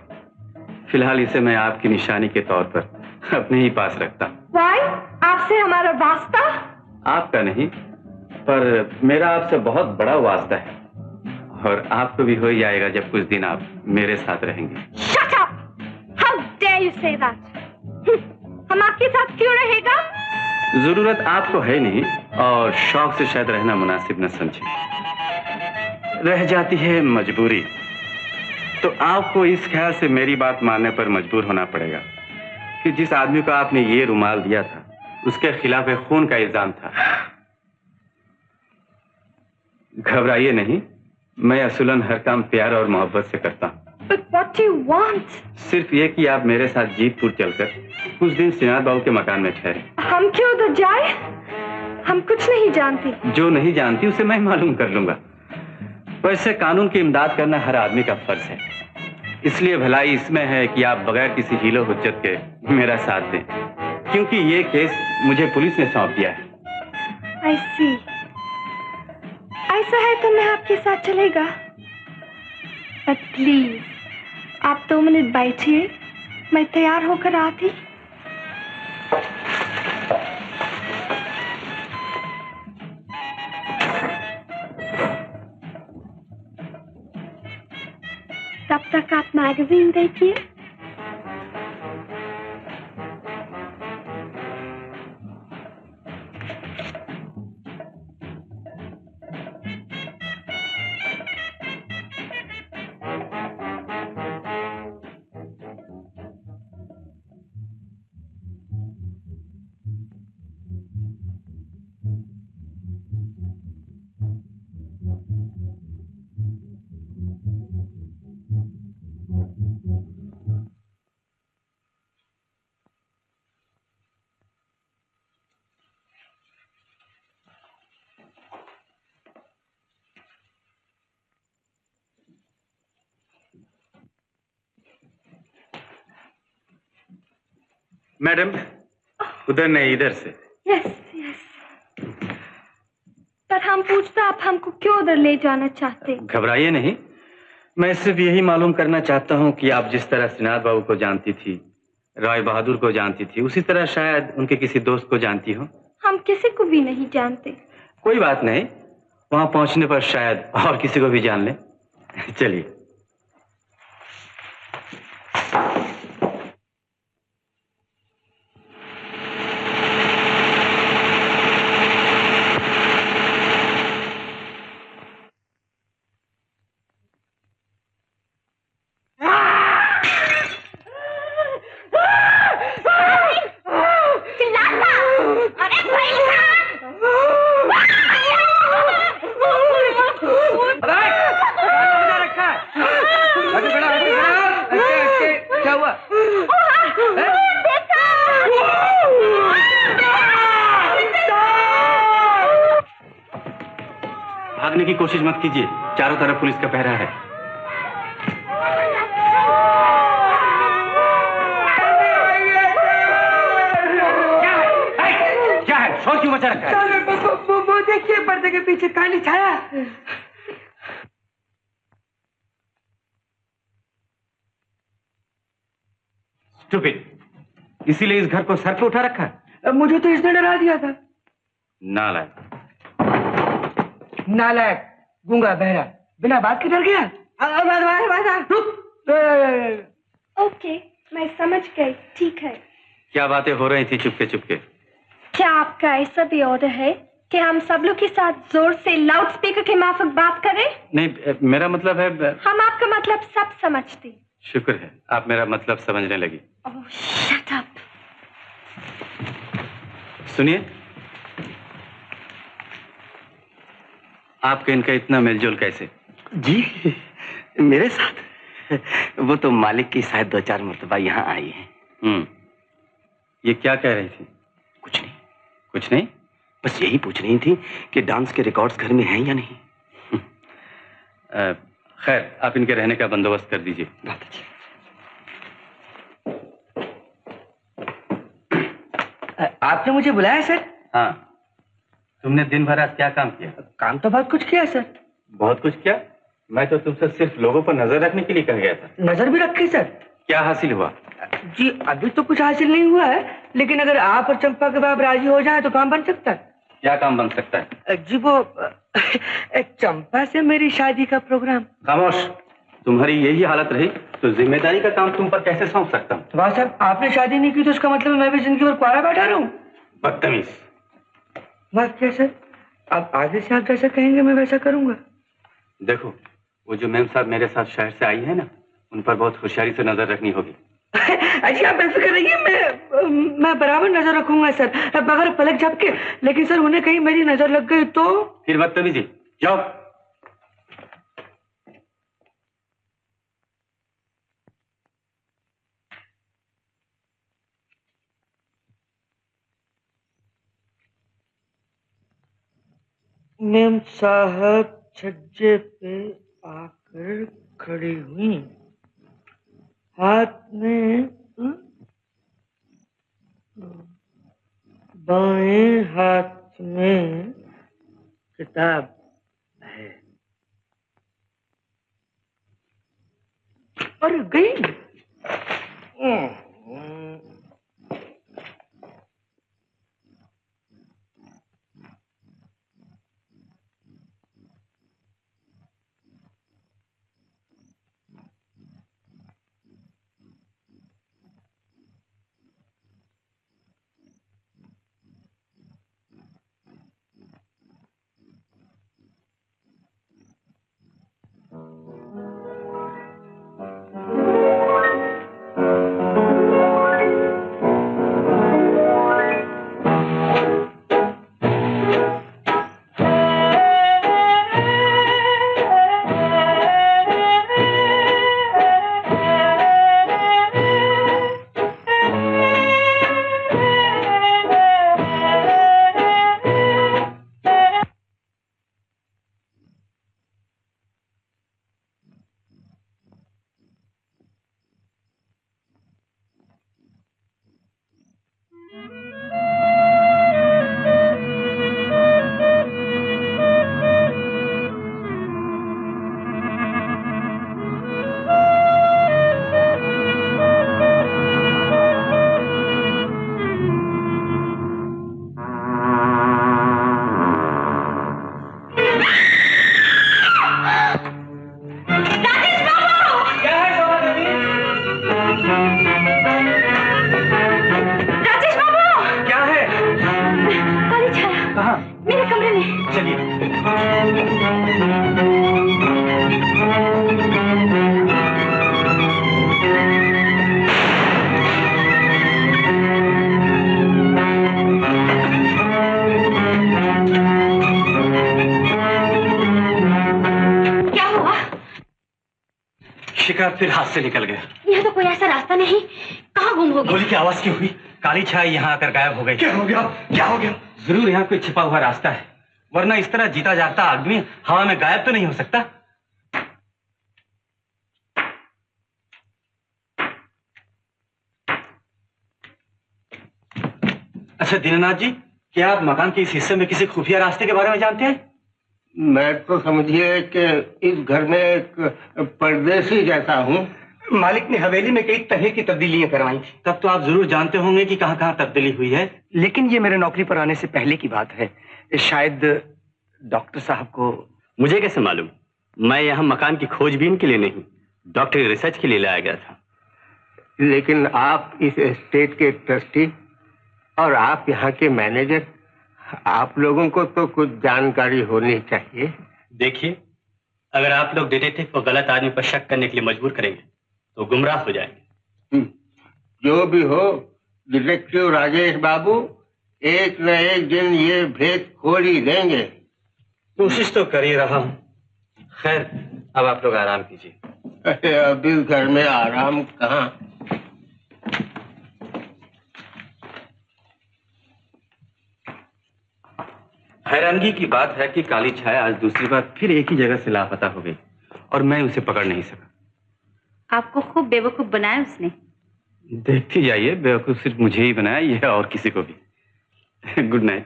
फिलहाल इसे मैं आपकी निशानी के तौर पर अपने ही पास रखता हूँ। वाई? आपसे हमारा वास्ता? आपका नहीं, पर मेरा आपसे बहुत बड़ा वास्ता है, और आपको भी हो ही जाएगा जब कुछ दिन आप मेरे साथ रहेंगे। Shut up! How dare you say that? हम आपके साथ क्यों रहेगा? जरूरत आपको है नहीं, और शौक से शायद रहना मुनासिब न समझे। रह जाती है मजबूरी, तो आपको इस ख्याल से मेरी बात मानने पर मजबूर होना पड़ेगा कि जिस आदमी को आपने ये रुमाल दिया था उसके खिलाफ खून का इल्जाम था। घबराइए नहीं, मैं असुलन हर काम प्यार और मोहब्बत से करता हूँ। But what do you want? सिर्फ ये कि आप मेरे साथ जीतपुर चलकर कुछ दिन श्रीनाथ बाबू के मकान में ठहरे। हम क्यों उधर जाए? हम कुछ नहीं जानती। जो नहीं जानती उसे मैं मालूम कर लूंगा। वैसे कानून की इमदाद करना हर आदमी का फर्ज है, इसलिए भलाई इसमें है कि आप बगैर किसी हीलो हुज्जत के मेरा साथ दें, क्योंकि ये केस मुझे पुलिस ने सौंप दिया है। I see. ऐसा है तो मैं आपके साथ चलेगा, बट प्लीज आप 2 मिनट बैठिए, मैं तैयार होकर आती। तब तक आप मैगजीन देखिए। मैडम, उधर नहीं, इधर से। Yes yes. पर हम पूछता आप हमको क्यों उधर ले जाना चाहते? घबराइए नहीं, मैं सिर्फ यही मालूम करना चाहता हूँ कि आप जिस तरह श्रीनाथ बाबू को जानती थी, राय बहादुर को जानती थी, उसी तरह शायद उनके किसी दोस्त को जानती हो। हम किसी को भी नहीं जानते। कोई बात नहीं, वहां पहुंचने पर शायद और किसी को भी जान लें। चलिए। भागने की कोशिश मत कीजिए, चारों तरफ पुलिस का पहरा है। क्या है? शोर क्यों मचा रखा है? वो देखिए, पर्दे के पीछे काली छाया। स्टूपिड, इसीलिए इस घर को सर पे उठा रखा है? मुझे तो इसने डरा दिया था। नालायक। नालायक, गूंगा बहरा, बिना बात के डर गया। ओके, मैं समझ गई, ठीक है। क्या बातें हो रही थी चुपके चुपके? क्या आपका ऐसा भी ऑर्डर है कि हम सब लोग के साथ जोर से लाउड स्पीकर के माफक बात करें? नहीं, मेरा मतलब है। हम आपका मतलब सब समझते। शुक्र है, आप मेरा मतलब समझने लगी। ओह, शट अप। सुनिए, आपके इनका इतना मिलजुल कैसे? जी, मेरे साथ वो तो मालिक की शायद 2-4 मरतबा यहाँ आई है। ये क्या कह रही थी? कुछ नहीं। कुछ नहीं? बस यही पूछ रही थी कि डांस के रिकॉर्ड्स घर में हैं या नहीं। खैर, आप इनके रहने का बंदोबस्त कर दीजिए। बहुत अच्छा। आपने मुझे बुलाया सर? हाँ। तुमने दिन भर आज क्या काम किया? काम तो बहुत कुछ किया सर। बहुत कुछ किया? मैं तो तुमसे सिर्फ लोगों पर नजर रखने के लिए कह गया था। नजर भी रखी सर। क्या हासिल हुआ? जी अभी तो कुछ हासिल नहीं हुआ है, लेकिन अगर आप और चंपा के बाप राजी हो जाए तो काम बन सकता है। क्या काम बन सकता है? जी वो चंपा से मेरी शादी का प्रोग्राम। खामोश, तुम्हारी यही हालत रही तो जिम्मेदारी का काम तुम पर कैसे सौंप सकता हूँ? वाह साहब, आपने शादी नहीं की तो उसका मतलब मैं भी जिंदगी भर कुआरा बैठा रहा हूँ। बदतमीज। वाह क्या सर, अब आगे से आप जैसा कहेंगे मैं वैसा करूंगा। देखो, वो जो मैम साहब मेरे साथ शहर से आई है ना, उन पर बहुत होशियारी से नजर रखनी होगी। अच्छा आप बेफिक्र रहिए, मैं बराबर नजर रखूंगा सर, बगैर पलक झपके। लेकिन सर उन्हें कहीं मेरी नजर लग गई तो? फिर बदतमीजी। जाओ। मैम साहब छज्जे पे आकर खड़ी हुई, हाथ में बाएं हाथ में किताब है और गई। शिकार फिर हाथ से निकल गया। यहाँ तो कोई ऐसा रास्ता नहीं, कहाँ गुम हो गया? गोली की आवाज क्यों हुई? काली छाई यहाँ आकर गायब हो गई। क्या हो गया? क्या हो गया? जरूर यहाँ कोई छिपा हुआ रास्ता है, वरना इस तरह जीता जागता आदमी हवा में गायब तो नहीं हो सकता। अच्छा दीनानाथ जी, क्या आप मकान के इस हिस्से में किसी खुफिया रास्ते के बारे में जानते हैं? मैं तो समझिए कि इस घर में एक परदेसी जैसा हूँ। मालिक ने हवेली में कई तरह की तब्दीलियां करवाई थी। तब तो आप जरूर जानते होंगे कि कहाँ कहाँ तब्दीली हुई है। लेकिन ये मेरे नौकरी पर आने से पहले की बात है। शायद डॉक्टर साहब को। मुझे कैसे मालूम? मैं यहाँ मकान की खोजबीन के लिए नहीं, डॉक्टरी रिसर्च के लिए लाया गया था। लेकिन आप इस एस्टेट के ट्रस्टी और आप यहाँ के मैनेजर, आप लोगों को तो कुछ जानकारी होनी चाहिए। देखिए, अगर आप लोग डिटेक्टिव को गलत आदमी पर शक करने के लिए मजबूर करेंगे तो गुमराह हो जाएंगे। जो भी हो, डिटेक्टिव राजेश बाबू एक न एक दिन ये भेद खोल ही देंगे। कोशिश तो कर ही रहा हूँ। खैर, अब आप लोग आराम कीजिए। अब इस घर में आराम कहाँ? हैरानगी की बात है कि काली छाया आज दूसरी बार फिर एक ही जगह से लापता हो गई और मैं उसे पकड़ नहीं सका। आपको खूब बेवकूफ बनाया उसने। देखती जाइए, बेवकूफ सिर्फ मुझे ही बनाया, यह और किसी को भी। Good night.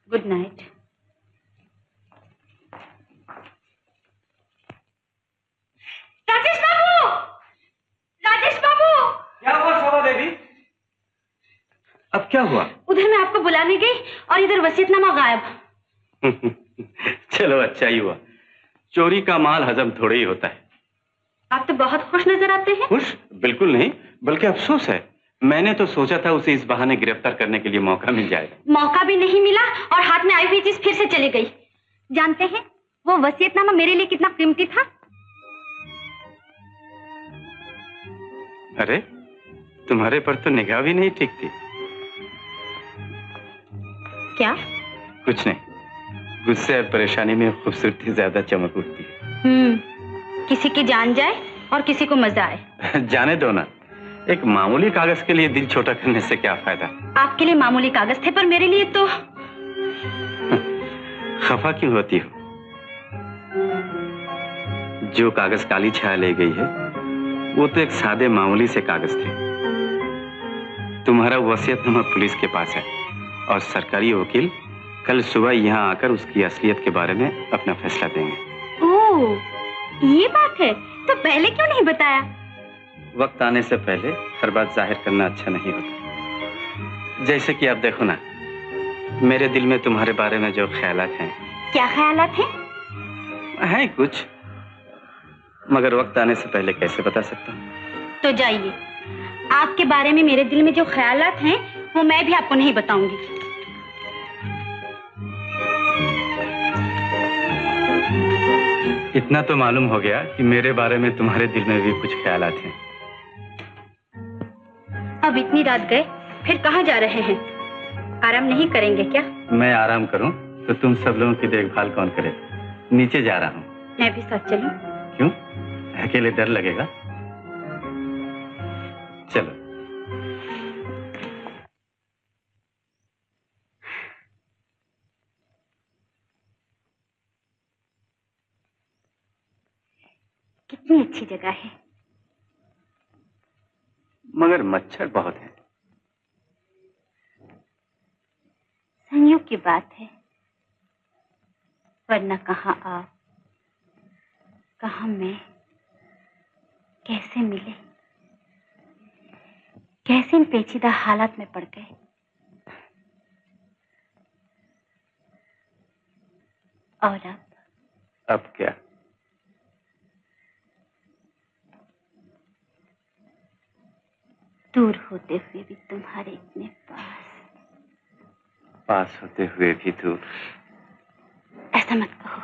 Good night. Rajesh babu! Rajesh babu! क्या हुआ शोभा देवी? अब क्या हुआ? उधर मैं आपको बुलाने गई और इधर वसीयतनामा गायब। चलो अच्छा ही हुआ। चोरी का माल हजम थोड़े ही होता है। आप तो बहुत खुश नजर आते हैं। खुश? बिल्कुल नहीं, बल्कि अफसोस है। मैंने तो सोचा था उसे इस बहाने गिरफ्तार करने के लिए मौका मिल जाएगा। मौका भी नहीं मिला और हाथ में आई हुई चीज फिर से चली गई। जानते हैं वो वसीयतनामा मेरे लिए कितना कीमती था? अरे, तुम्हारे पर तो निगाह भी नहीं ठीक थी। क्या? कुछ नहीं, गुस्से और परेशानी में खूबसूरती ज्यादा चमक उठती है। किसी की जान जाए और किसी को मजा आए। जाने दो ना, एक मामूली कागज के लिए दिल छोटा करने से क्या फायदा? आपके लिए मामूली कागज थे, पर मेरे लिए तो। खफा क्यों होती हो? जो कागज काली छाया ले गई है वो तो एक सादे मामूली से कागज थे। तुम्हारा वसीयतनामा पुलिस के पास है और सरकारी वकील कल सुबह यहाँ आकर उसकी असलियत के बारे में अपना फैसला देंगे। ओह, ये बात है, तो पहले क्यों नहीं बताया? वक्त आने से पहले हर बात जाहिर करना अच्छा नहीं होता। जैसे कि आप देखो ना, मेरे दिल में तुम्हारे बारे में जो ख्यालात हैं। क्या ख्यालात हैं? हैं कुछ, मगर वक्त आने से पहले कैसे बता सकता हूँ। तो जाइए, आपके बारे में मेरे दिल में जो ख्यालात हैं वो मैं भी आपको नहीं बताऊंगी। इतना तो मालूम हो गया कि मेरे बारे में तुम्हारे दिल में भी कुछ ख्यालात हैं। अब इतनी रात गए, फिर कहाँ जा रहे हैं? आराम नहीं करेंगे क्या? मैं आराम करूं तो तुम सब लोगों की देखभाल कौन करे? नीचे जा रहा हूं। मैं भी साथ चलूं? क्यों? अकेले डर लगेगा? चलो। कितनी अच्छी जगह है, मगर मच्छर बहुत है। संयोग की बात है, वरना कहाँ आप, कहाँ मैं, कैसे मिले, कैसे इन पेचीदा हालात में पड़ गए। और अब क्या? दूर होते हुए भी तुम्हारे इतने पास होते हुए भी दूर। ऐसा मत कहो।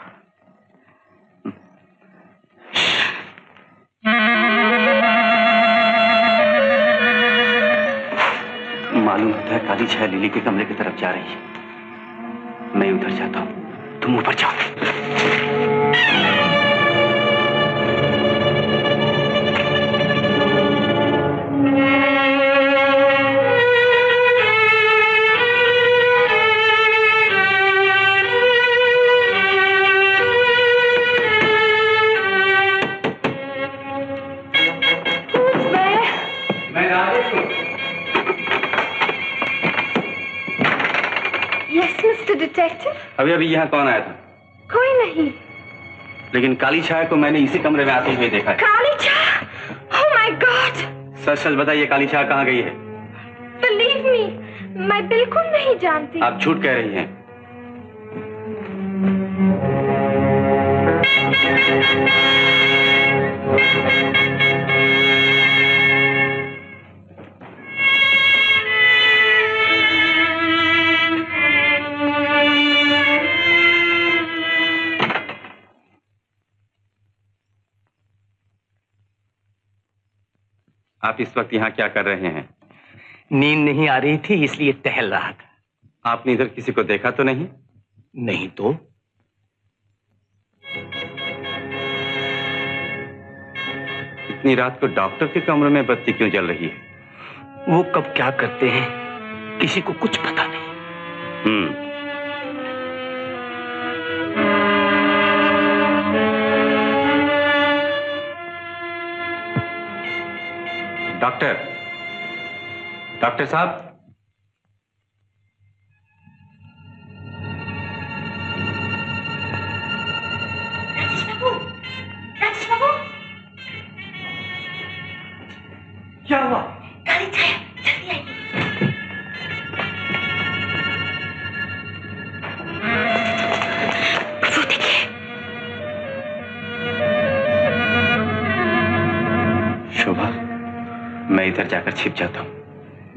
लगता है काली छाया लिली के कमरे की तरफ जा रही है। मैं उधर जाता हूँ, तुम ऊपर जाओ। अभी अभी यहाँ कौन आया था? कोई नहीं। लेकिन काली छाया को मैंने इसी कमरे में आते हुए देखा है। काली छाया? Oh my God! सच सच बताइए, काली छाया कहाँ गई है? बिलीव मी, मैं बिल्कुल नहीं जानती। आप झूठ कह रही हैं। आप इस वक्त यहाँ क्या कर रहे हैं? नींद नहीं आ रही थी इसलिए टहल रहा था। आपने इधर किसी को देखा तो नहीं? नहीं तो। इतनी रात को डॉक्टर के कमरे में बत्ती क्यों जल रही है? वो कब क्या करते हैं किसी को कुछ पता नहीं। डॉक्टर साहब, क्या हुआ? काली छाया जल्दी आइए। वो देखिए। शोभा, मैं इधर जाकर छिप जाता हूँ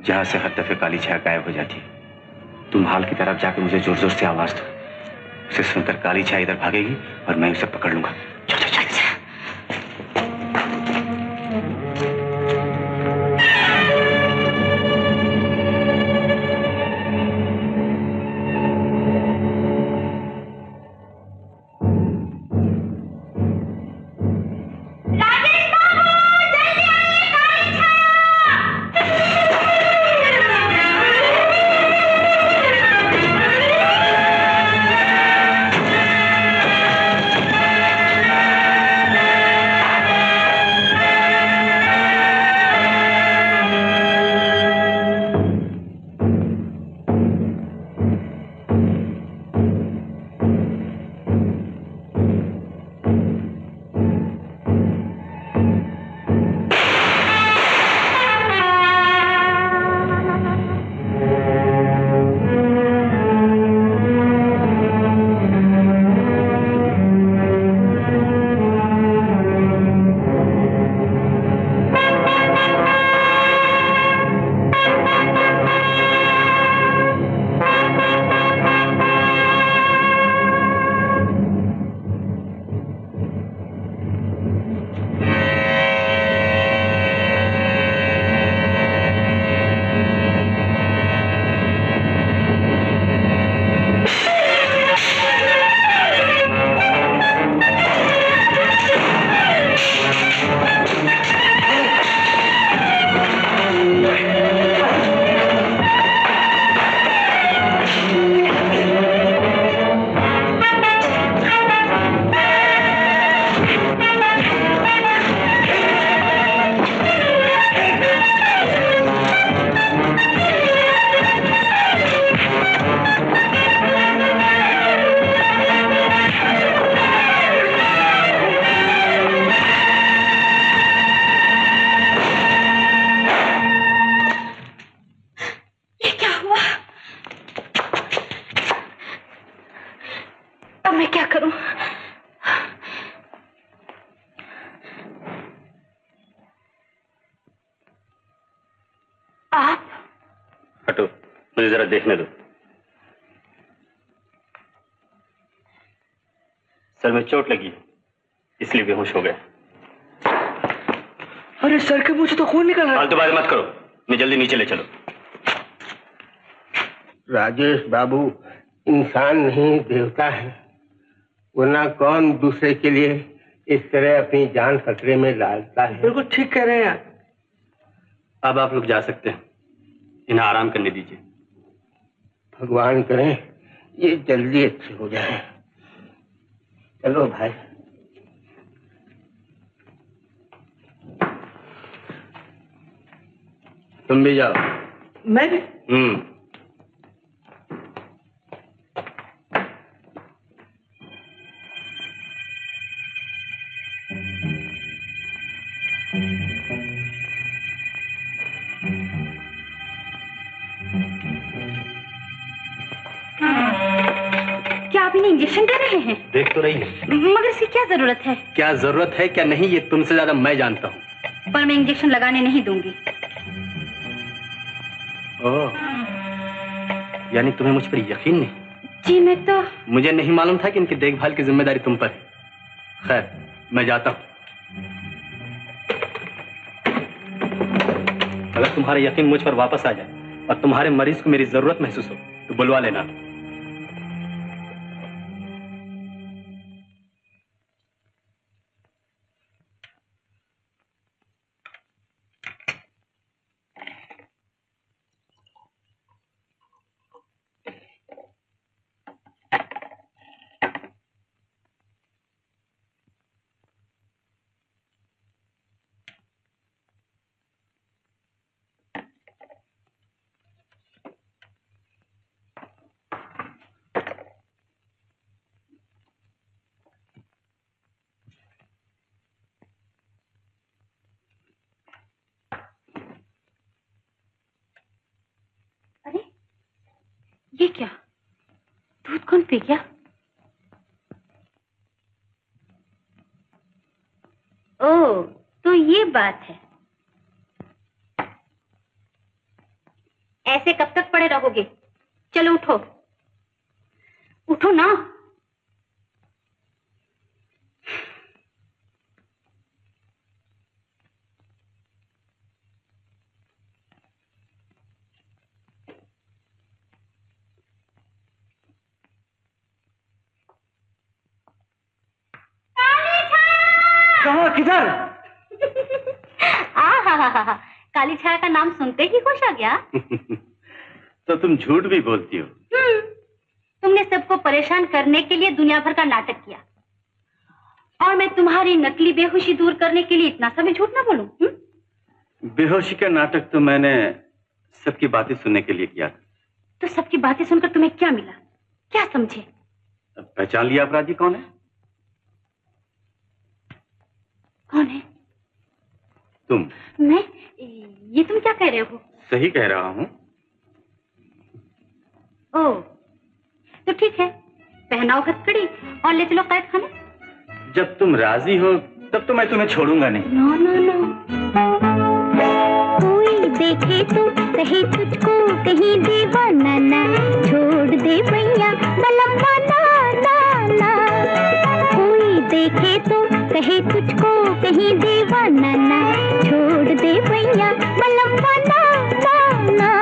जहां से हर दफे काली छाया गायब हो जाती है। तुम हाल की तरफ जाकर मुझे जोर जोर से आवाज दो। उसे सुनकर काली छाया इधर भागेगी और मैं उसे पकड़ लूंगा। चलो चलो। हटो, मुझे जरा देखने दो। सर में चोट लगी इसलिए बेहोश हो गया। अरे सर के मुंह से तो खून निकल रहा है। फालतू बात मत करो, मैं जल्दी नीचे ले चलो। राजेश बाबू इंसान नहीं देवता है, वरना कौन दूसरे के लिए इस तरह अपनी जान खतरे में डालता है। बिल्कुल ठीक कह रहे हैं आप। अब आप लोग जा सकते हैं, इन्हें आराम करने दीजिए। भगवान करें ये जल्दी अच्छे हो जाए। चलो भाई। तुम भी जाओ। मैं भी? क्या आप इन्हें इंजेक्शन दे रहे हैं? देख तो रही है। मगर इसकी क्या जरूरत है? क्या जरूरत है क्या नहीं ये तुमसे ज्यादा मैं जानता हूँ। पर मैं इंजेक्शन लगाने नहीं दूंगी। ओह, यानी तुम्हें मुझ पर यकीन नहीं? जी मैं तो। मुझे नहीं मालूम था कि इनकी देखभाल की जिम्मेदारी तुम पर है। खैर मैं जाता हूँ। अगर तुम्हारा यकीन मुझ पर वापस आ जाए और तुम्हारे मरीज को मेरी जरूरत महसूस हो तो बुलवा लेना। ये क्या? दूध कौन पी गया? ओह, तो ये बात है। ऐसे कब तक पड़े रहोगे? चलो उठो, उठो ना। कहाँ, किधर? आहा, काली छाया का नाम सुनते ही खुश आ गया। तो तुम झूठ भी बोलती हो। तुमने सबको परेशान करने के लिए दुनिया भर का नाटक किया, और मैं तुम्हारी नकली बेहोशी दूर करने के लिए इतना सा भी झूठ ना बोलूं? बेहोशी का नाटक तो मैंने सबकी बातें सुनने के लिए किया था। तो सबकी बातें सुनकर तुम्हें क्या मिला? क्या समझे? पहचान लिया अपराधी कौन है? कौन है? तुम। मैं? ये तुम क्या कह रहे हो? सही कह रहा हूँ। ओह, तो ठीक है, पहनाओ हथकड़ी और ले चलो कैद खाने। जब तुम राजी हो तब तो मैं तुम्हें छोड़ूंगा नहीं। नो नो नो, कोई देखे तो कहे तुझको कहीं दीवाना ना, छोड़ दे भैया बलम्मा ना ना ना। कोई देखे तो कहे तुझको कहीं दीवाना ना, छोड़ दे भैया बलम्मा ना ना ना।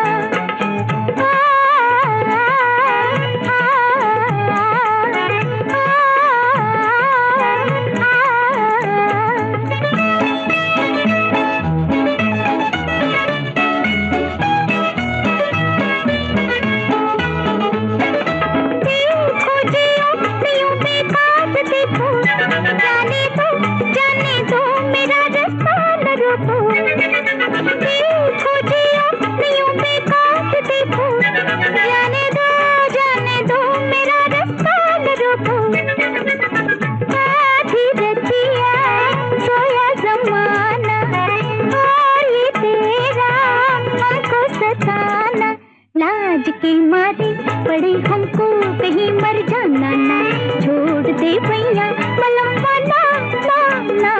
लाज के मारे पड़े हमको कहीं मर जाना ना, छोड़ दे भैया बलम्मा ना ना ना।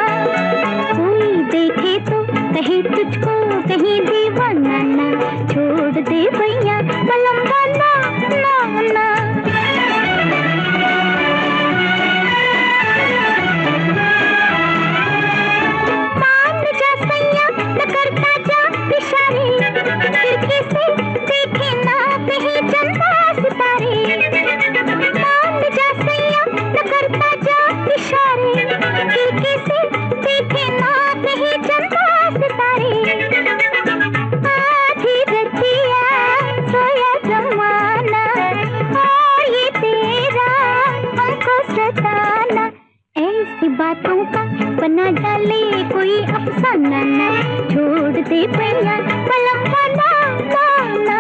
कोई देखे तो कहे तुझको कहीं दीवाना ना, छोड़ दे भैया बलम्मा ना ना ना। मान जा सैया न करता जा इशारे, खिड़की से देखे ना कहीं चंदा बातों का बना डाले कोई अफसाना ना, छोड़ दे पैया पलम बना ना,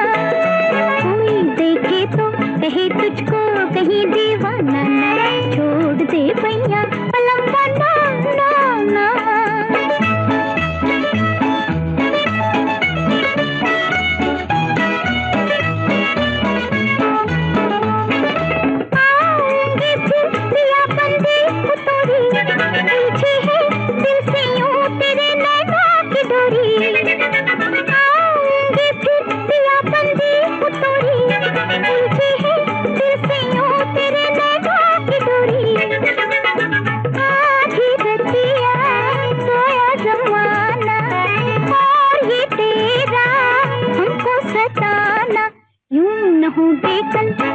कोई देखे तो कहे तुझको कहीं दीवाना ना, छोड़ दे पैया पलम बना ना।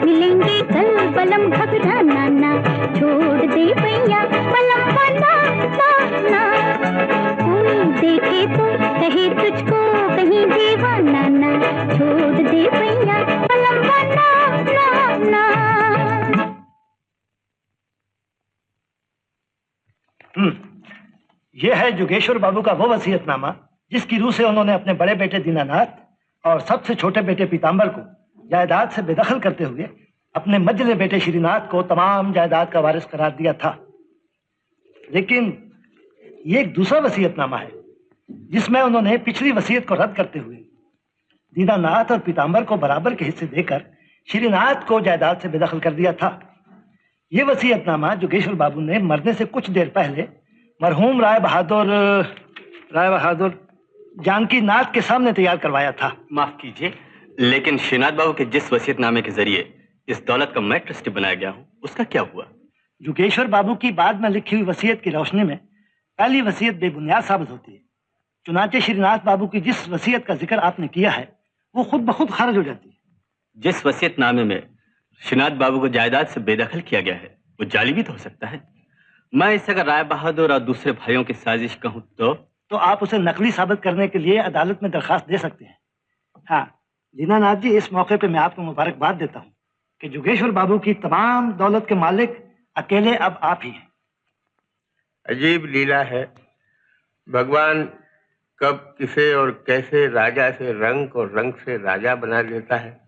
मिलेंगे कल बलम घबराना ना, छोड़ दे भैया पलम बना ना, कोई देखे तो कहे तुझको कहीं दीवाना ना, छोड़ दे भैया पलम बना ना। ये है जोगेश्वर बाबू का वो वसीयतनामा जिसकी रूह से उन्होंने अपने बड़े बेटे दीनानाथ और सबसे छोटे बेटे पीताम्बर को जायदाद से बेदखल करते हुए अपने मझले बेटे श्रीनाथ को तमाम जायदाद का वारिस करार दिया था। लेकिन ये एक दूसरा वसीयतनामा है जिसमें उन्होंने पिछली वसीयत को रद्द करते हुए दीनानाथ और पीताम्बर को बराबर के हिस्से देकर श्रीनाथ को जायदाद से बेदखल कर दिया था। ये वसीयतनामा जोगेश्वर बाबू ने मरने से कुछ देर पहले मरहूम राय बहादुर जानकी नाथ के सामने तैयार करवाया था। माफ कीजिए, लेकिन श्रीनाथ बाबू के जिस वसीयतनामे के जरिए इस दौलत का मैं ट्रस्टी बनाया गया हूँ, उसका क्या हुआ? जोगेश्वर बाबू की बाद में लिखी हुई वसीयत की रोशनी में पहली वसीयत बेबुनियाद साबित होती है। चुनाचे श्रीनाथ बाबू की जिस वसीयत का जिक्र आपने किया है वो खुद ब खुद खारिज हो जाती है। जिस वसीयतनामे में श्रीनाथ बाबू को जायदाद से बेदखल किया गया है वो जाली भी तो हो सकता है। मैं इसे अगर राय बहादुर और दूसरे भाइयों की साजिश कहूँ तो आप उसे नकली साबित करने के लिए अदालत में दरखास्त दे सकते हैं। हाँ दीनानाथ जी, इस मौके पे मैं आपको मुबारकबाद देता हूँ कि जोगेश्वर बाबू की तमाम दौलत के मालिक अकेले अब आप ही हैं। अजीब लीला है, भगवान कब किसे और कैसे राजा से रंग और रंग से राजा बना देता है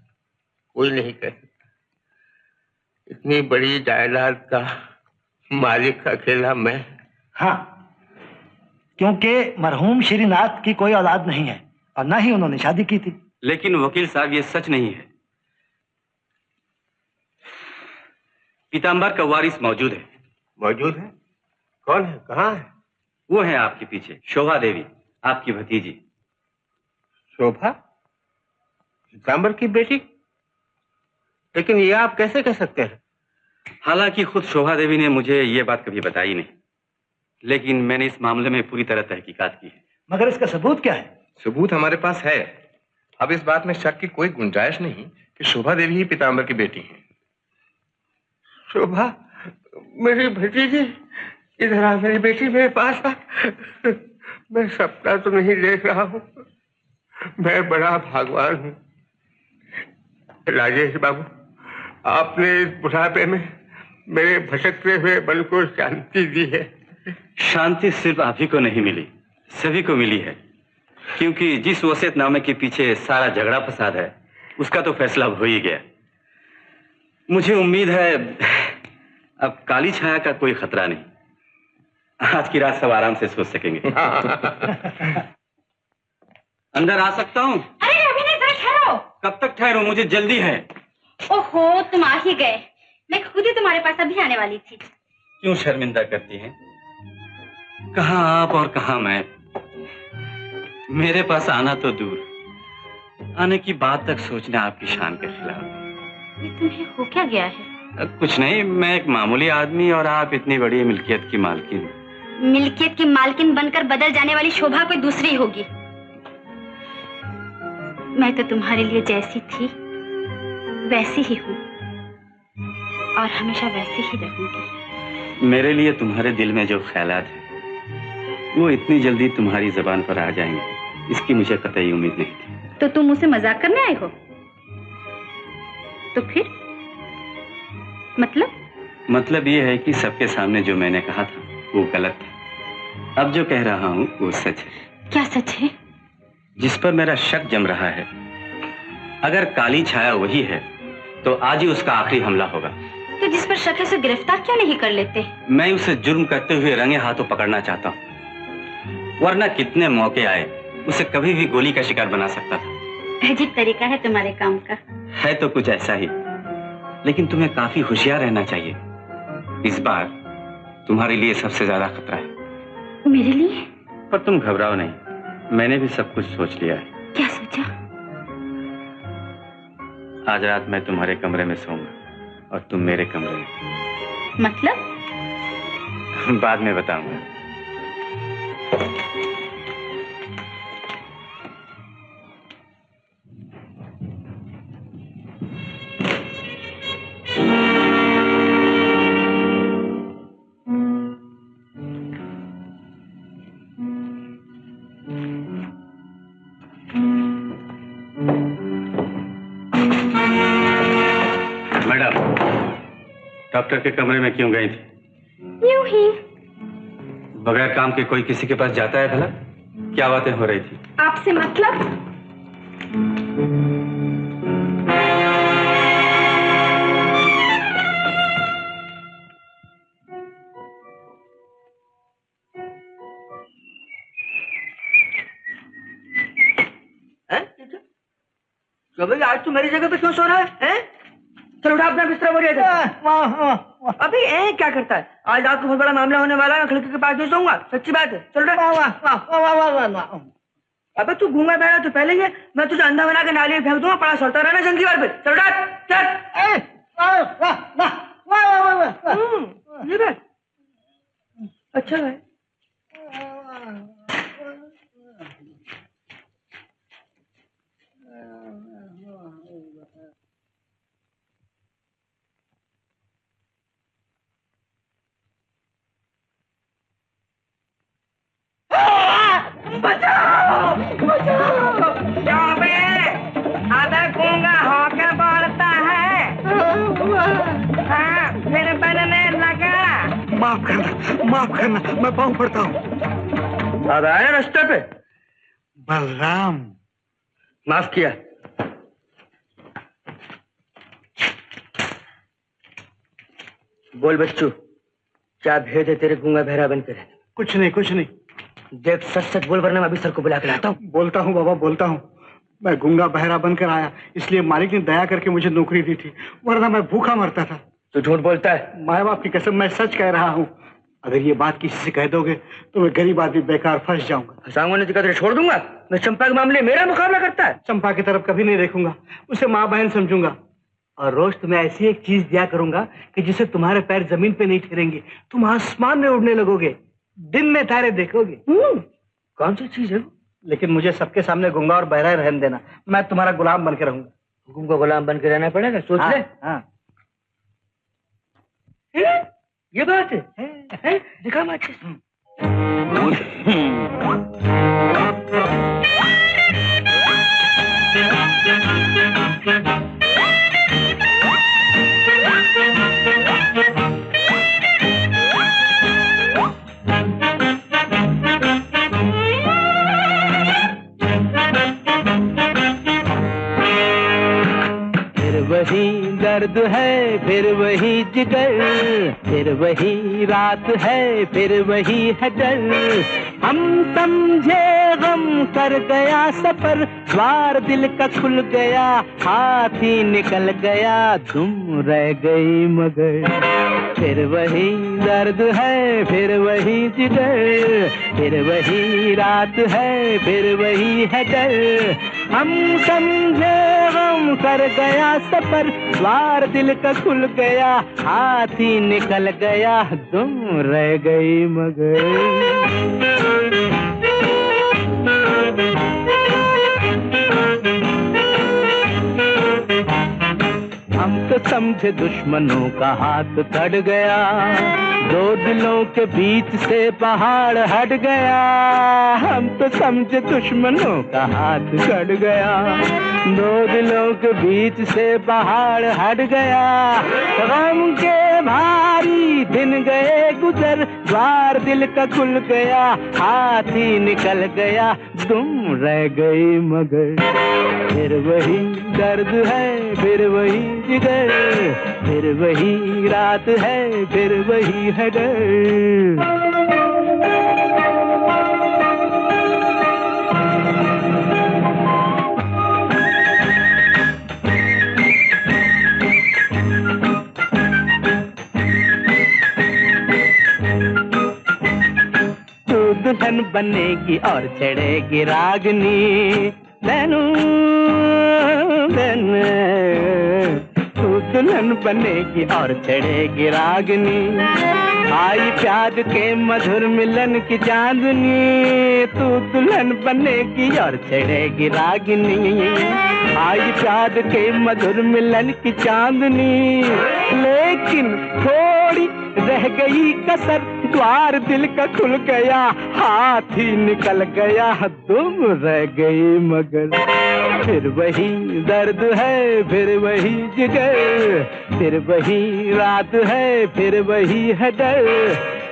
कोई नहीं कह सकता। इतनी बड़ी जायदाद का मालिक अकेला मैं। हाँ, क्योंकि मरहूम श्रीनाथ की कोई औलाद नहीं है और ना ही उन्होंने शादी की थी। लेकिन वकील साहब ये सच नहीं है। पीताम्बर का वारिस मौजूद है। मौजूद है? कौन है, कहाँ है? वो है आपके पीछे, शोभा देवी, आपकी भतीजी। शोभा? पीताम्बर की बेटी? लेकिन ये आप कैसे कह सकते हैं? हालांकि खुद शोभा देवी ने मुझे ये बात कभी बताई नहीं, लेकिन मैंने इस मामले में पूरी तरह तहकीकात की है। मगर इसका सबूत क्या है? सबूत हमारे पास है। अब इस बात में शक की कोई गुंजाइश नहीं कि शोभा देवी ही पीताम्बर की बेटी है। शोभा मेरी भतीजी, इधर आ मेरी बेटी, मेरे पास आ। मैं सपना तो नहीं देख रहा हूँ, मैं बड़ा भागवान हूँ। राजेश बाबू, आपने इस बुढ़ापे में मेरे भटकते हुए मन को शांति दी है। शांति सिर्फ आप ही को नहीं मिली, सभी को मिली है, क्योंकि जिस वसीयतनामे के पीछे सारा झगड़ा फसाद है उसका तो फैसला हो ही गया। मुझे उम्मीद है अब काली छाया का कोई खतरा नहीं। आज की रात सब आराम से सो सकेंगे। अंदर आ सकता हूँ? अरे अभी नहीं, जरा ठहरो। कब तक ठहरो, मुझे जल्दी है। ओहो, तुम आ ही गए। मैं खुद ही तुम्हारे पास अभी आने वाली थी। क्यों शर्मिंदा करती हैं? कहाँ आप और कहाँ मैं। मेरे पास आना तो दूर, आने की बात तक सोचना आपकी शान के खिलाफ। ये तुम्हें हो क्या गया है? कुछ नहीं, मैं एक मामूली आदमी और आप इतनी बड़ी मिल्कियत की मालकिन। मिल्कियत की मालकिन बनकर बदल जाने वाली शोभा कोई दूसरी होगी। मैं तो तुम्हारे लिए जैसी थी वैसी ही हूँ और हमेशा वैसी ही रहूंगी। मेरे लिए तुम्हारे दिल में जो ख्यालात हैं वो इतनी जल्दी तुम्हारी जबान पर आ जाएंगे, इसकी मुझे कतई उम्मीद नहीं थी। तो तुम मुझसे मजाक करने आए हो? तो फिर मतलब ये है कि सबके सामने जो मैंने कहा था वो गलत है। अब जो कह रहा हूँ वो सच है। क्या सच है? जिस पर मेरा शक जम रहा है, अगर काली छाया वही है तो आज ही उसका आखिरी हमला होगा। तो जिस पर शक है उसे गिरफ्तार क्यों नहीं कर लेते? मैं उसे जुर्म करते हुए रंगे हाथों पकड़ना चाहता हूँ, वरना कितने मौके आए उसे कभी भी गोली का शिकार बना सकता था। अजीब तरीका है तुम्हारे काम का। है तो कुछ ऐसा ही, लेकिन तुम्हें काफी होशियार रहना चाहिए। इस बार तुम्हारे लिए सबसे ज्यादा खतरा है। मेरे लिए? पर तुम घबराओ नहीं, मैंने भी सब कुछ सोच लिया है। क्या सोचा? आज रात मैं तुम्हारे कमरे में सोऊंगा और तुम मेरे कमरे में। मतलब? बाद में बताऊंगा। डॉक्टर के कमरे में क्यों गई थी? यूं ही। बगैर काम के कोई किसी के पास जाता है भला? क्या बातें हो रही थी? आपसे मतलब? आज तू मेरी जगह पे क्यों सो रहा है? चल उठा अपना बिस्तरा बोलिए। अभी क्या करता है? आज रात को बहुत बड़ा मामला होने वाला है, खिड़की के पास नहीं सोऊंगा। सच्ची बात है। चल रहा। अबे तू गूंगा बैठा तो पहले ही मैं तुझे अंधा बना के नाली में फेंक दूंगा। पड़ा सोता रहना जंगी वाल पे। चल रहा। चल। अच्छा है। बचाओ! बचाओ! क्यों बे? अबे गूंगा होके बोलता है? हाँ, फिर बनने लगा। माफ करना, मैं पाँव पड़ता हूँ। अब आया रास्ते पे? बलराम। माफ किया। बोल बच्चू, क्या भेद है तेरे गूंगा बहरा बनकर? कुछ नहीं। देख सच सच बोल, वरना मैं अभी सर को बुला के लाता हूँ। बोलता हूँ बाबा, बोलता हूँ। मैं गूंगा बहरा बनकर आया, इसलिए मालिक ने दया करके मुझे नौकरी दी थी, वरना मैं भूखा मरता था। तू झूठ बोलता है। माँ बाप की कसम, मैं सच कह रहा हूँ। अगर ये बात किसी से कह दोगे तो मैं गरीब आदमी बेकार फंस जाऊंगा। फंसाऊंगा नहीं तो तुझे छोड़ दूंगा। मैं चंपा के मामले मेरा मुकाबला करता है। चंपा की तरफ कभी नहीं देखूंगा, उसे माँ बहन समझूंगा। और रोज तुम्हें ऐसी एक चीज दिया करूंगा कि जिससे तुम्हारे पैर जमीन पे नहीं ठहरेंगे, तुम आसमान में उड़ने लगोगे, दिन में तारे देखोगे। कौन सी चीज है? लेकिन मुझे सबके सामने गूंगा और बहरा रहने देना, मैं तुम्हारा गुलाम बन के रहूंगा। हुकुम को गुलाम बन के रहना पड़ेगा, सोच ले। हाँ। ये बात है? दिखा मैं अच्छे से। वही दर्द है, फिर वही जिगर, फिर वही रात है, फिर वही है डर। हम समझे गम कर गया सफर, द्वार दिल का खुल गया, हाथ ही निकल गया, तुम रह गई मगर। फिर वही दर्द है, फिर वही जिगर, फिर वही रात है, फिर वही है डर। हम समझे गम कर गया सफर, द्वार दिल का खुल गया, हाथ ही निकल गया, तुम रह गई मगर। हम तो समझे दुश्मनों का हाथ कट गया, दो दिलों के बीच से पहाड़ हट गया। हम तो समझे दुश्मनों का हाथ कट गया, दो दिलों के बीच से पहाड़ हट गया। गम के भारी दिन गए गुजर, द्वार दिल का खुल गया, हाथ ही निकल गया, तुम रह गई मगर। फिर वही दर्द है, फिर वही जिगर, फिर वही रात है, फिर वही है डर। दुल्हन बनेगी और चढ़ेगी रागनी, तू दुल्हन बनेगी और चढ़ेगी रागनी। आई प्यार के मधुर मिलन की चांदनी, तू दुल्हन बनेगी और चढ़ेगी रागनी। आई प्यार के मधुर मिलन की चांदनी, लेकिन थोड़ी रह गई कसर, द्वार दिल का खुल गया, हाथ ही निकल गया, तुम रह गई मगर। फिर वही दर्द है, फिर वही जिगर, फिर वही रात है, फिर वही है डर।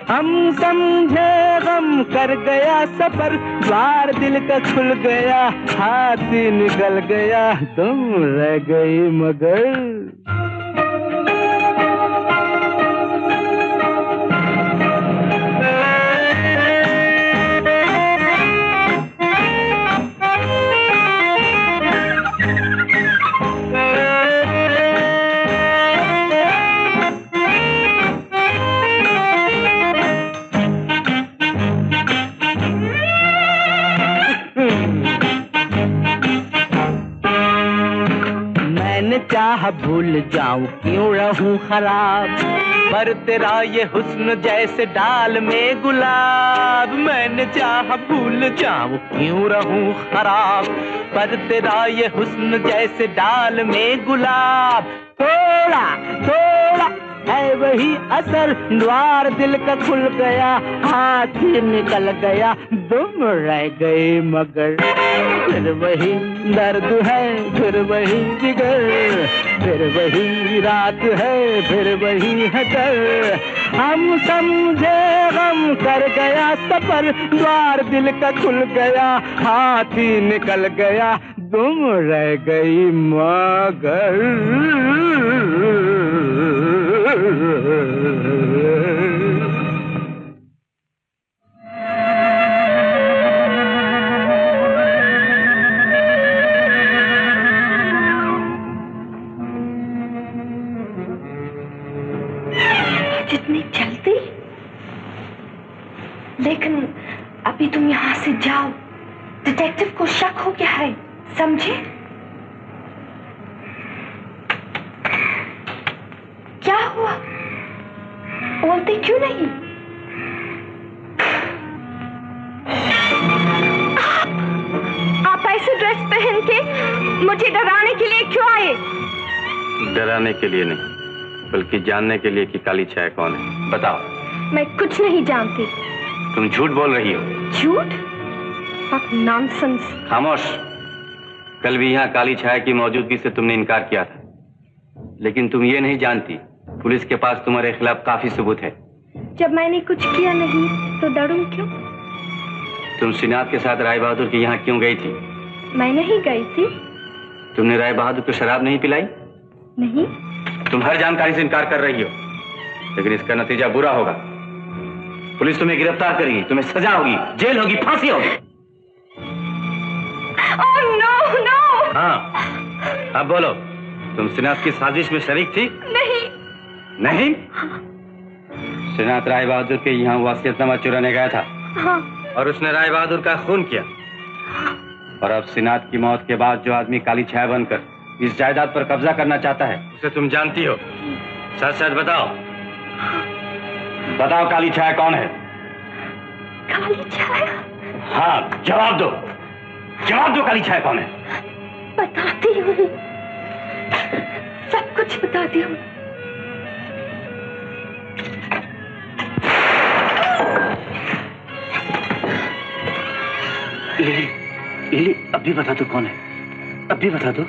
हम समझे गम कर गया सफर, द्वार दिल का खुल गया, हाथ ही निकल गया, तुम रह गई मगर। चाह भूल जाऊं क्यों रहूं खराब, पर तेरा ये हुस्न जैसे डाल में गुलाब। मैंने चाह भूल जाऊं क्यों रहूं खराब, पर तेरा ये हुस्न जैसे डाल में गुलाब। थोड़ा थोड़ा है वही असर, द्वार दिल का खुल गया, हाथ ही निकल गया, तुम रह गए मगर। फिर वही दर्द है, फिर वही जिगर, फिर वही रात है, फिर वही है डर। हम समझे गम कर गया सफर, द्वार दिल का खुल गया, हाथ ही निकल गया, तुम रह गई मगर। जितनी जल्दी, लेकिन अभी तुम यहाँ से जाओ, डिटेक्टिव को शक हो गया है, समझे? क्या हुआ? बोलते क्यों नहीं? आप ऐसे ड्रेस पहन के मुझे डराने के लिए क्यों आए? डराने के लिए नहीं, बल्कि जानने के लिए कि काली छाया कौन है। बताओ। मैं कुछ नहीं जानती। तुम झूठ बोल रही हो। झूठ? आप नॉनसेंस। खामोश। कल भी यहाँ काली छाया की मौजूदगी से तुमने इनकार किया था, लेकिन तुम ये नहीं जानती पुलिस के पास तुम्हारे खिलाफ काफी सबूत है। जब मैंने कुछ किया नहीं तो डरूं क्यों? तुम श्रीनाथ के साथ राय बहादुर के यहाँ क्यों गई थी? मैं नहीं गई थी। तुमने राय बहादुर को शराब नहीं पिलाई? नहीं। तुम हर जानकारी से इनकार कर रही हो, लेकिन इसका नतीजा बुरा होगा। पुलिस तुम्हें गिरफ्तार करेगी, तुम्हें सजा होगी, जेल होगी, फांसी होगी। Oh no no. हाँ, अब बोलो, तुम श्रीनाथ की साजिश में शरीक थी? नहीं। नहीं? श्रीनाथ राय बहादुर के यहाँ वसीयतनामा चुराने गया था। हाँ। और उसने राय बहादुर का खून किया। और अब श्रीनाथ की मौत के बाद जो आदमी काली छाया बनकर इस जायदाद पर कब्जा करना चाहता है, उसे तुम जानती हो। सच सच बताओ। बताओ काली छाया कौन है? काली छाया? हाँ, जवाब दो, जवाब दो, काली छाया कौन है? बताती हूँ। सब कुछ बता दिया। लिली, लिली, अभी बता दो कौन है, अभी बता दो।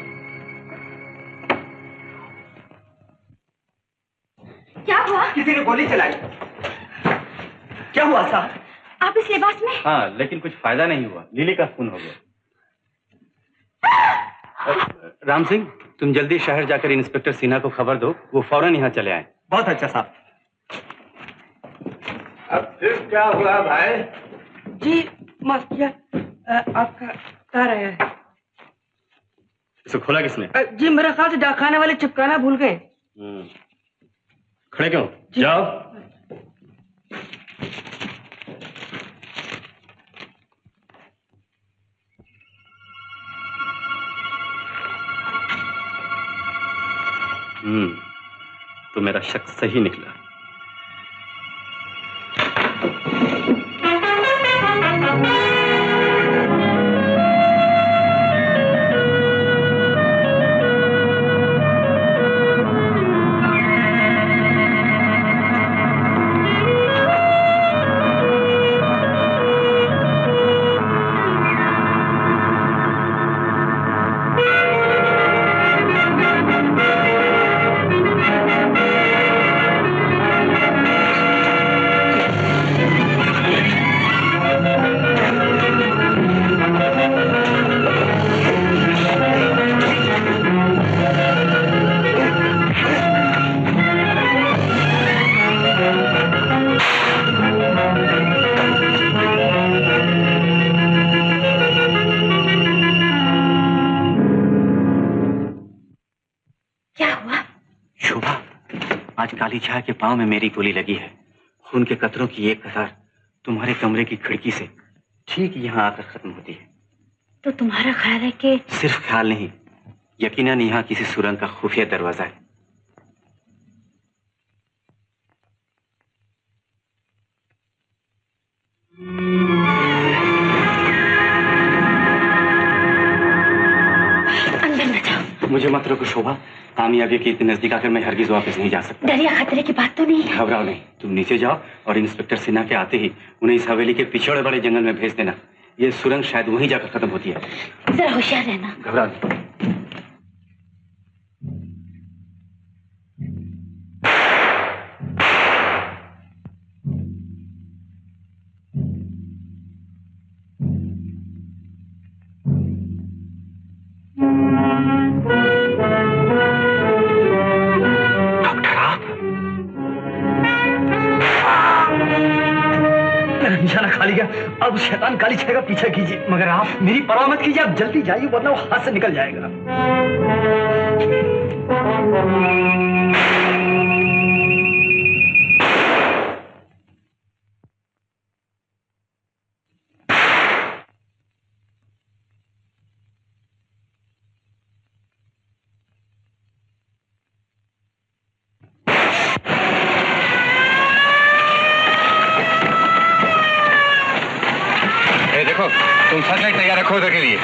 क्या हुआ? किसी ने गोली चलाई। क्या हुआ साहब? आप इस लिबास में? हाँ, लेकिन कुछ फायदा नहीं हुआ, लिली का खून हो गया। राम सिंह, तुम जल्दी शहर जाकर इंस्पेक्टर सिन्हा को खबर दो, वो फौरन यहाँ चले आए। बहुत अच्छा साहब। अब फिर क्या हुआ भाई? जी माफ किया, आपका कार आया है। इसे खोला किसने? जी मेरे ख्याल से डाकखाने वाले चिपकाना भूल गए। खड़े क्यों? जाओ। तो मेरा शक सही निकला। काली छाया के पांव में मेरी गोली लगी है। खून के कतरों की एक कतार तुम्हारे कमरे की खिड़की से ठीक यहाँ आकर खत्म होती है। तो तुम्हारा ख्याल है कि? सिर्फ ख्याल नहीं, यकीनन यहाँ किसी सुरंग का खुफिया दरवाजा है। अंदर न जाओ। मुझे मत रोको शोभा, कामयाबी के इतने नजदीक आकर मैं हरगिज वापस नहीं जा सकता। डर या खतरे की बात तो नहीं है। घबराओ नहीं, तुम नीचे जाओ और इंस्पेक्टर सिन्हा के आते ही उन्हें इस हवेली के पिछड़े बड़े जंगल में भेज देना। ये सुरंग शायद वहीं जाकर खत्म होती है। जरा होशियार रहना। घबराओ नहीं। निशाना खा लिया, अब शैतान काली छाया का पीछा कीजिए। मगर आप मेरी परवाह मत कीजिए, आप जल्दी जाइए वरना वो हाथ से निकल जाएगा। देखो, तुम सच में तैयार रखो उधर के लिए।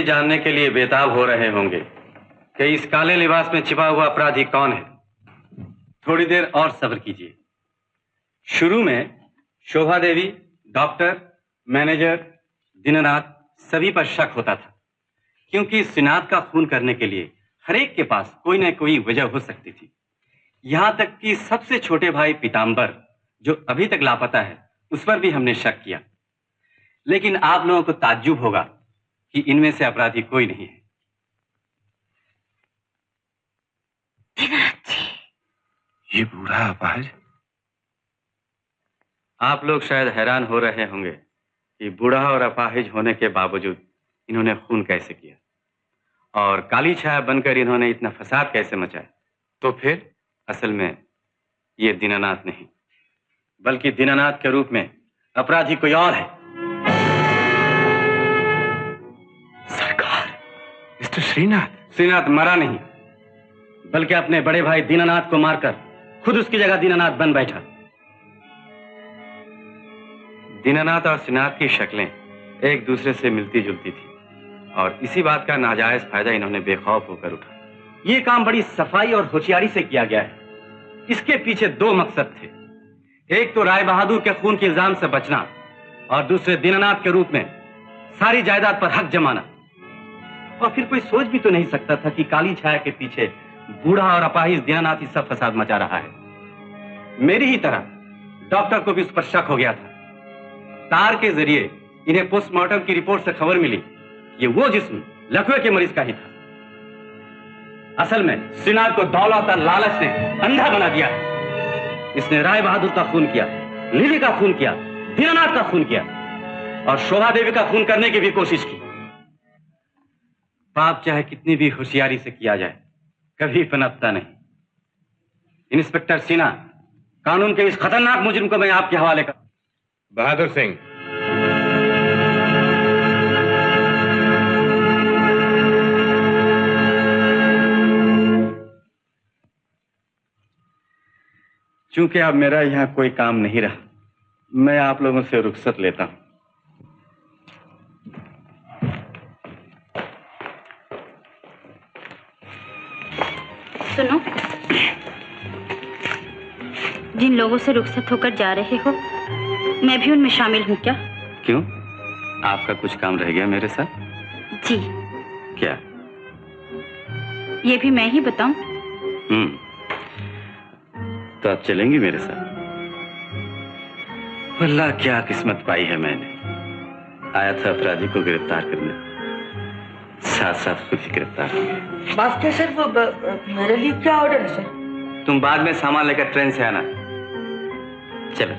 ये जानने के लिए बेताब हो रहे होंगे कि इस काले लिबास में छिपा हुआ अपराधी कौन है। थोड़ी देर और सब्र कीजिए। शुरू में शोभा देवी, डॉक्टर, मैनेजर, दीनानाथ सभी पर शक होता था, क्योंकि श्रीनाथ का खून करने के लिए हरेक के पास कोई न कोई वजह हो सकती थी। यहां तक कि सबसे छोटे भाई पीताम्बर, जो अभी तक लापता है, उस पर भी हमने शक किया। लेकिन आप लोगों को ताज्जुब होगा कि इनमें से अपराधी कोई नहीं है। ये बूढ़ा अपाहिज? आप लोग शायद हैरान हो रहे होंगे कि बूढ़ा और अपाहिज होने के बावजूद इन्होंने खून कैसे किया और काली छाया बनकर इन्होंने इतना फसाद कैसे मचाया। तो फिर असल में ये दीनानाथ नहीं, बल्कि दीनानाथ के रूप में अपराधी कोई और है। सरकार, मिस्टर श्रीनाथ। श्रीनाथ मरा नहीं, बल्कि अपने बड़े भाई दीनानाथ को मारकर खुद उसकी जगह दीनानाथ बन बैठा। दीनानाथ और श्रीनाथ की शक्लें एक दूसरे से मिलती जुलती थी और इसी बात का नाजायज फायदा इन्होंने बेखौफ होकर उठा। ये काम बड़ी सफाई और होशियारी से किया गया है। इसके पीछे दो मकसद थे, एक तो राय बहादुर के खून के इल्जाम से बचना और दूसरे दीनानाथ के रूप में सारी जायदाद पर हक जमाना। और फिर कोई सोच भी तो नहीं सकता था कि काली छाया के पीछे बूढ़ा और अपाहिज दीनानाथ ही सब फसाद मचा रहा है। मेरी ही तरह डॉक्टर को भी उस पर शक हो गया था। तार के जरिए इन्हें पोस्टमार्टम की रिपोर्ट से खबर मिली कि वो जिस्म लकवे के मरीज का ही था। असल में श्रीनाथ को दौलत और लालच ने अंधा बना दिया। इसने राय बहादुर का खून किया, लिली का खून किया, दीनानाथ का खून किया और शोभा देवी का खून करने की भी कोशिश की। पाप चाहे कितनी भी होशियारी से किया जाए, कभी पनपता नहीं। इंस्पेक्टर सिन्हा, कानून के इस खतरनाक मुजरिम को मैं आपके हवाले कर। बहादुर सिंह, चूंकि अब मेरा यहां कोई काम नहीं रहा, मैं आप लोगों से रुखसत लेता हूं। सुनो, जिन लोगों से रुखसत होकर जा रहे हो, मैं भी उनमें शामिल हूँ क्या? क्यों? आपका कुछ काम रह गया मेरे साथ? जी। क्या? ये भी मैं ही बताऊं? तो आप चलेंगी मेरे साथ? अल्लाह, क्या किस्मत पाई है मैंने। आया था अपराधी को गिरफ्तार करने, साथ साथ खुद ही गिरफ्तार हो गए। मास्टर सर, वो मेरे लिए क्या ऑर्डर है सर? तुम बाद में सामान लेकर ट्रेन से आना। चलो।